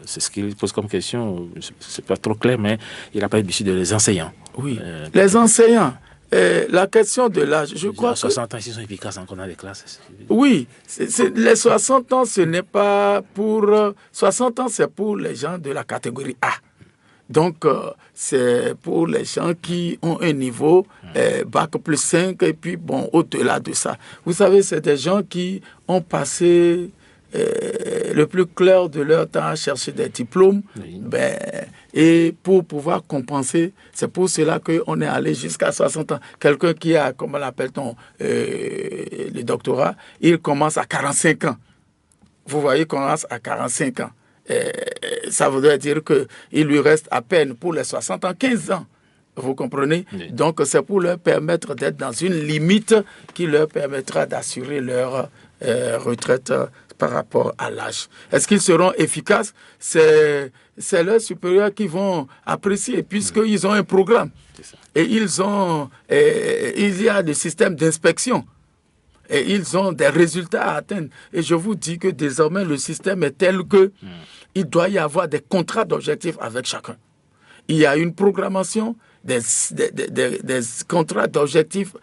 C'est ce qu'il pose comme question, c'est pas trop clair, mais il a parlé ici de les enseignants. Oui, les enseignants. La question de l'âge, je crois que... 60 ans, ils sont efficaces encore dans les classes. Oui, les 60 ans, ce n'est pas pour... 60 ans, c'est pour les gens de la catégorie A. Donc, c'est pour les gens qui ont un niveau bac plus 5 et puis, bon, au-delà de ça. Vous savez, c'est des gens qui ont passé le plus clair de leur temps à chercher des diplômes. Oui. Et pour pouvoir compenser, c'est pour cela qu'on est allé jusqu'à 60 ans. Quelqu'un qui a, comment l'appelle-t-on, le doctorat, il commence à 45 ans. Vous voyez, il commence à 45 ans. Ça voudrait dire qu'il lui reste à peine pour les 60 ans, 15 ans. Vous comprenez? Oui. Donc, c'est pour leur permettre d'être dans une limite qui leur permettra d'assurer leur retraite par rapport à l'âge. Est-ce qu'ils seront efficaces? C'est leurs supérieurs qui vont apprécier, puisqu'ils ont un programme. Et il y a des systèmes d'inspection. Et ils ont des résultats à atteindre. Et je vous dis que désormais, le système est tel que il doit y avoir des contrats d'objectifs avec chacun. Il y a une programmation, des contrats d'objectifs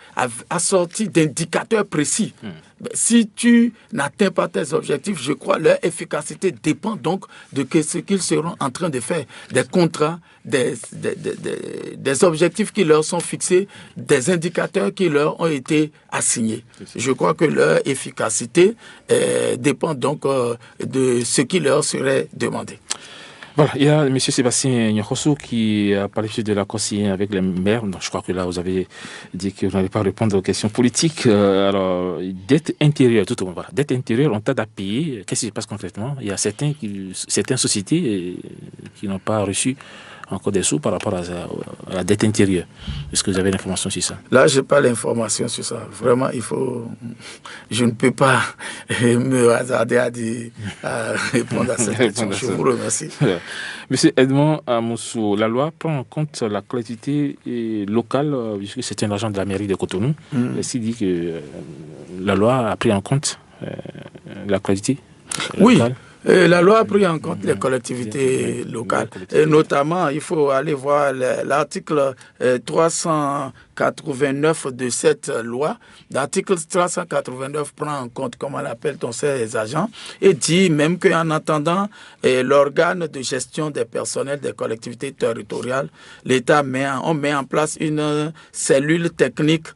assortis d'indicateurs précis. Si tu n'atteins pas tes objectifs, je crois leur efficacité dépend donc de ce qu'ils seront en train de faire. Des contrats, des objectifs qui leur sont fixés, des indicateurs qui leur ont été assignés. Je crois que leur efficacité dépend donc de ce qui leur serait demandé. Voilà, il y a M. Sébastien Nyokosou qui a parlé de la conciliation avec les maires. Donc, je crois que là, vous avez dit que vous n'allez pas répondre aux questions politiques. Alors, dette intérieure, tout au monde. Voilà. Dette intérieure, on t'aide à payer. Qu'est-ce qui se passe concrètement? Il y a certaines sociétés qui n'ont pas reçu encore des sous par rapport à la dette intérieure. Est-ce que vous avez l'information sur ça? Là, je n'ai pas l'information sur ça. Vraiment, je ne peux pas me hasarder à répondre à cette question. Je vous remercie. Monsieur Edmond Amoussou, la loi prend en compte la collectivité locale, puisque c'est un agent de la mairie de Cotonou. Est-ce dit que la loi a pris en compte la collectivité locale? La loi a pris en compte les collectivités locales. Et notamment, il faut aller voir l'article 389 de cette loi. L'article 389 prend en compte, comment on appelle ces agents, et dit même qu'en attendant l'organe de gestion des personnels des collectivités territoriales, l'État met en place une cellule technique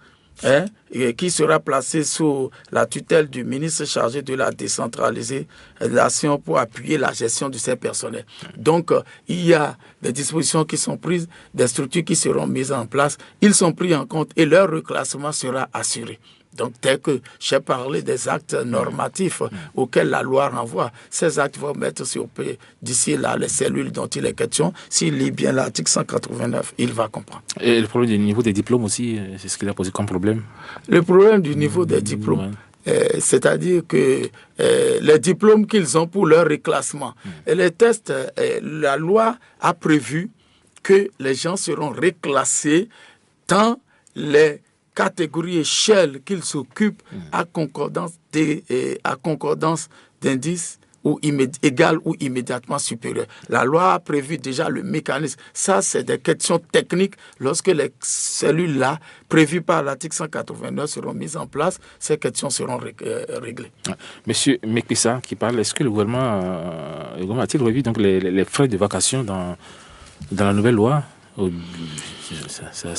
qui sera placé sous la tutelle du ministre chargé de la décentralisation pour appuyer la gestion de ces personnels. Donc, il y a des dispositions qui sont prises, des structures qui seront mises en place, ils sont pris en compte et leur reclassement sera assuré. Donc, tel que j'ai parlé des actes normatifs auxquels la loi renvoie, ces actes vont mettre sur pied d'ici là les cellules dont il est question. S'il lit bien l'article 189, il va comprendre. Et le problème du niveau des diplômes aussi, c'est ce qu'il a posé comme problème? Le problème du niveau des diplômes, c'est-à-dire que les diplômes qu'ils ont pour leur reclassement, et les tests, la loi a prévu que les gens seront reclassés dans les catégorie échelle qu'ils s'occupent à concordance d'indices ou égal ou immédiatement supérieur. La loi a prévu déjà le mécanisme. Ça, c'est des questions techniques. Lorsque les cellules-là, prévues par l'article 189, seront mises en place, ces questions seront réglées. Monsieur Mekpissa qui parle, est-ce que le gouvernement a-t-il revu donc les frais de vacation dans la nouvelle loi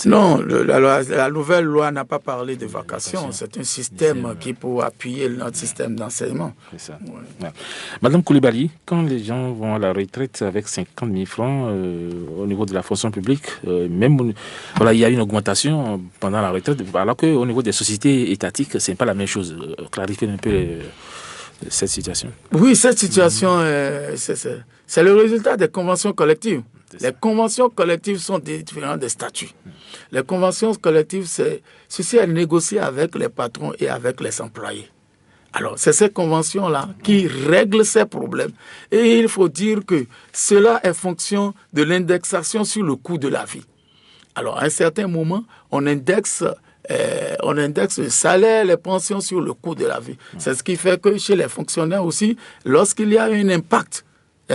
Non, la nouvelle loi n'a pas parlé de vacations. C'est un système qui peut appuyer notre système d'enseignement. C'est ça. Ouais. Madame Koulibaly, quand les gens vont à la retraite avec 50 000 francs au niveau de la fonction publique, il y a une augmentation pendant la retraite, alors qu'au niveau des sociétés étatiques, ce n'est pas la même chose. Clarifiez un peu cette situation. Oui, cette situation, c'est le résultat des conventions collectives. Les conventions collectives sont différentes des statuts. Les conventions collectives, ceci est négocié avec les patrons et avec les employés. Alors, c'est ces conventions-là qui règlent ces problèmes. Et il faut dire que cela est fonction de l'indexation sur le coût de la vie. Alors, à un certain moment, on indexe le salaire, les pensions sur le coût de la vie. C'est ce qui fait que chez les fonctionnaires aussi, lorsqu'il y a un impact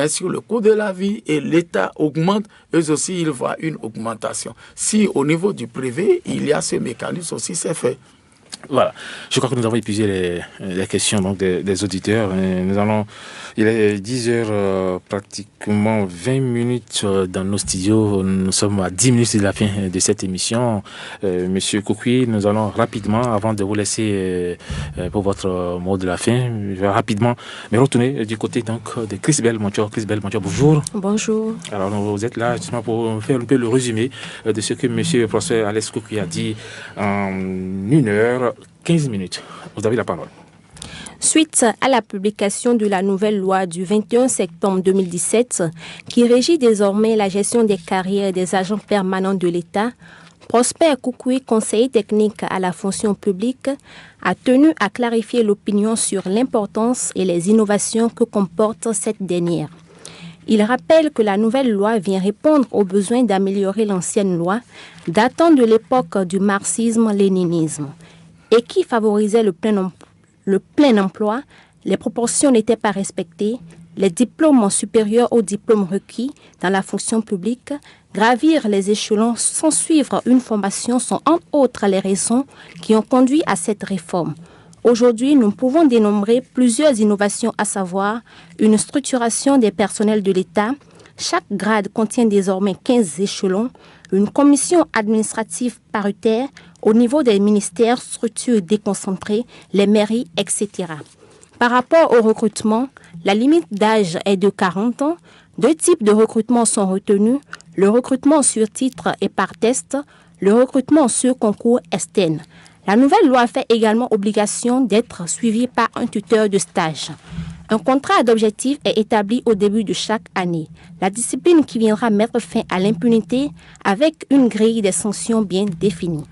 sur le coût de la vie et l'État augmente, eux aussi, ils voient une augmentation. Si au niveau du privé, il y a ce mécanisme aussi, c'est fait. Voilà, je crois que nous avons épuisé les questions donc, des auditeurs. Il est 10h, pratiquement 20 minutes dans nos studios. Nous sommes à 10 minutes de la fin de cette émission. Monsieur Koukoui, nous allons rapidement, avant de vous laisser pour votre mot de la fin, je vais rapidement me retourner du côté donc, de Chrisbel Montior. Chrisbel Montior, bonjour. Bonjour. Alors, vous êtes là justement pour faire un peu le résumé de ce que monsieur professeur Alex Koukoui a dit en 1h. 15 minutes. Vous avez la parole. Suite à la publication de la nouvelle loi du 21 septembre 2017 qui régit désormais la gestion des carrières des agents permanents de l'État, Prosper Koukoui, conseiller technique à la fonction publique, a tenu à clarifier l'opinion sur l'importance et les innovations que comporte cette dernière. Il rappelle que la nouvelle loi vient répondre aux besoins d'améliorer l'ancienne loi datant de l'époque du marxisme-léninisme et qui favorisait le plein emploi. Les proportions n'étaient pas respectées, les diplômes supérieurs aux diplômes requis dans la fonction publique, gravir les échelons sans suivre une formation sont entre autres les raisons qui ont conduit à cette réforme. Aujourd'hui, nous pouvons dénombrer plusieurs innovations, à savoir une structuration des personnels de l'État. Chaque grade contient désormais 15 échelons, une commission administrative paritaire au niveau des ministères, structures déconcentrées, les mairies, etc. Par rapport au recrutement, la limite d'âge est de 40 ans. 2 types de recrutement sont retenus, le recrutement sur titre et par test, le recrutement sur concours externe. La nouvelle loi fait également obligation d'être suivie par un tuteur de stage. Un contrat d'objectif est établi au début de chaque année. La discipline qui viendra mettre fin à l'impunité avec une grille des sanctions bien définie.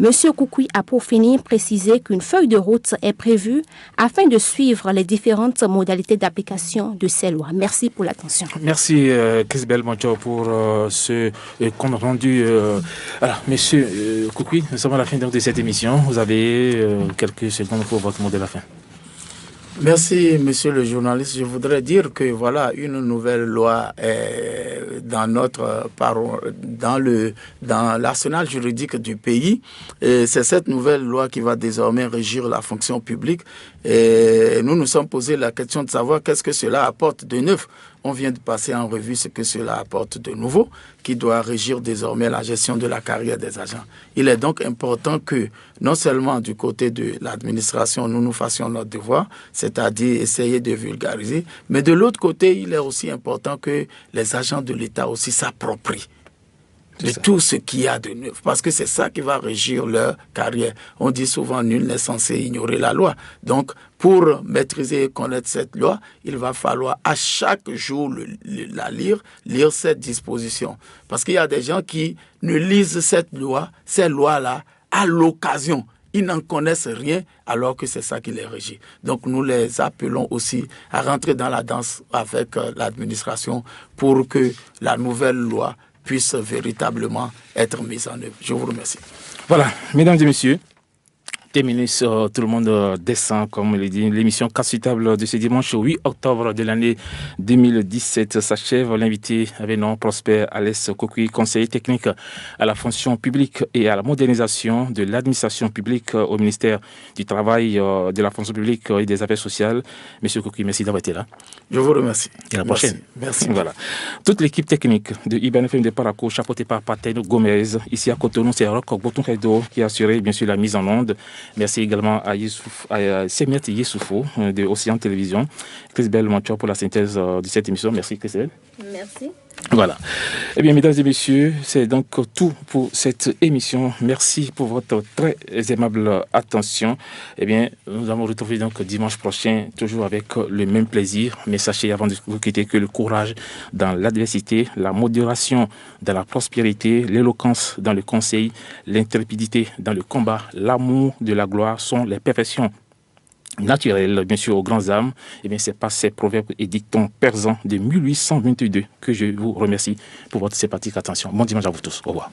Monsieur Koukoui a pour finir précisé qu'une feuille de route est prévue afin de suivre les différentes modalités d'application de ces lois. Merci pour l'attention. Merci Chrisbel Montior pour ce compte rendu. Alors, monsieur Koukoui, nous sommes à la fin de cette émission. Vous avez quelques secondes pour votre mot de la fin. Merci, monsieur le journaliste. Je voudrais dire que voilà, une nouvelle loi est dans l'arsenal juridique du pays. Et c'est cette nouvelle loi qui va désormais régir la fonction publique. Et nous nous sommes posé la question de savoir qu'est-ce que cela apporte de neuf. On vient de passer en revue ce que cela apporte de nouveau, qui doit régir désormais la gestion de la carrière des agents. Il est donc important que, non seulement du côté de l'administration, nous fassions notre devoir, c'est-à-dire essayer de vulgariser, mais de l'autre côté, il est aussi important que les agents de l'État aussi s'approprient de tout ce qu'il y a de neuf, parce que c'est ça qui va régir leur carrière. On dit souvent, nul n'est censé ignorer la loi. Donc, pour maîtriser et connaître cette loi, il va falloir à chaque jour la lire cette disposition. Parce qu'il y a des gens qui ne lisent ces lois-là, à l'occasion. Ils n'en connaissent rien alors que c'est ça qui les régit. Donc nous les appelons aussi à rentrer dans la danse avec l'administration pour que la nouvelle loi puisse véritablement être mise en œuvre. Je vous remercie. Voilà, mesdames et messieurs, Terminus, tout le monde descend, comme il dit. L'émission Carte sur table de ce dimanche 8 octobre de l'année 2017 s'achève. L'invité avait nom Prosper Alès Kokoui, conseiller technique à la fonction publique et à la modernisation de l'administration publique au ministère du Travail, de la fonction publique et des Affaires sociales. Monsieur Kokoui, merci d'avoir été là. Je vous remercie. Et à la prochaine. Merci. Voilà. Toute l'équipe technique de IBN FM de Paraco, chapeautée par Paten Gomez. Ici à Cotonou, c'est Rock Boton Redo qui a assuré bien sûr la mise en onde. Merci également à Semet Yessoufou de Océan Télévision. Chrisbel Monchor pour la synthèse de cette émission. Merci Chrisbel. Merci. Voilà. Eh bien, mesdames et messieurs, c'est donc tout pour cette émission. Merci pour votre très aimable attention. Eh bien, nous allons retrouver donc dimanche prochain, toujours avec le même plaisir. Mais sachez avant de vous quitter que le courage dans l'adversité, la modération dans la prospérité, l'éloquence dans le conseil, l'intrépidité dans le combat, l'amour de la gloire sont les perfections naturel, bien sûr, aux grands âmes. Et bien, c'est par ces proverbes et dictons persans de 1822 que je vous remercie pour votre sympathique attention. Bon dimanche à vous tous. Au revoir.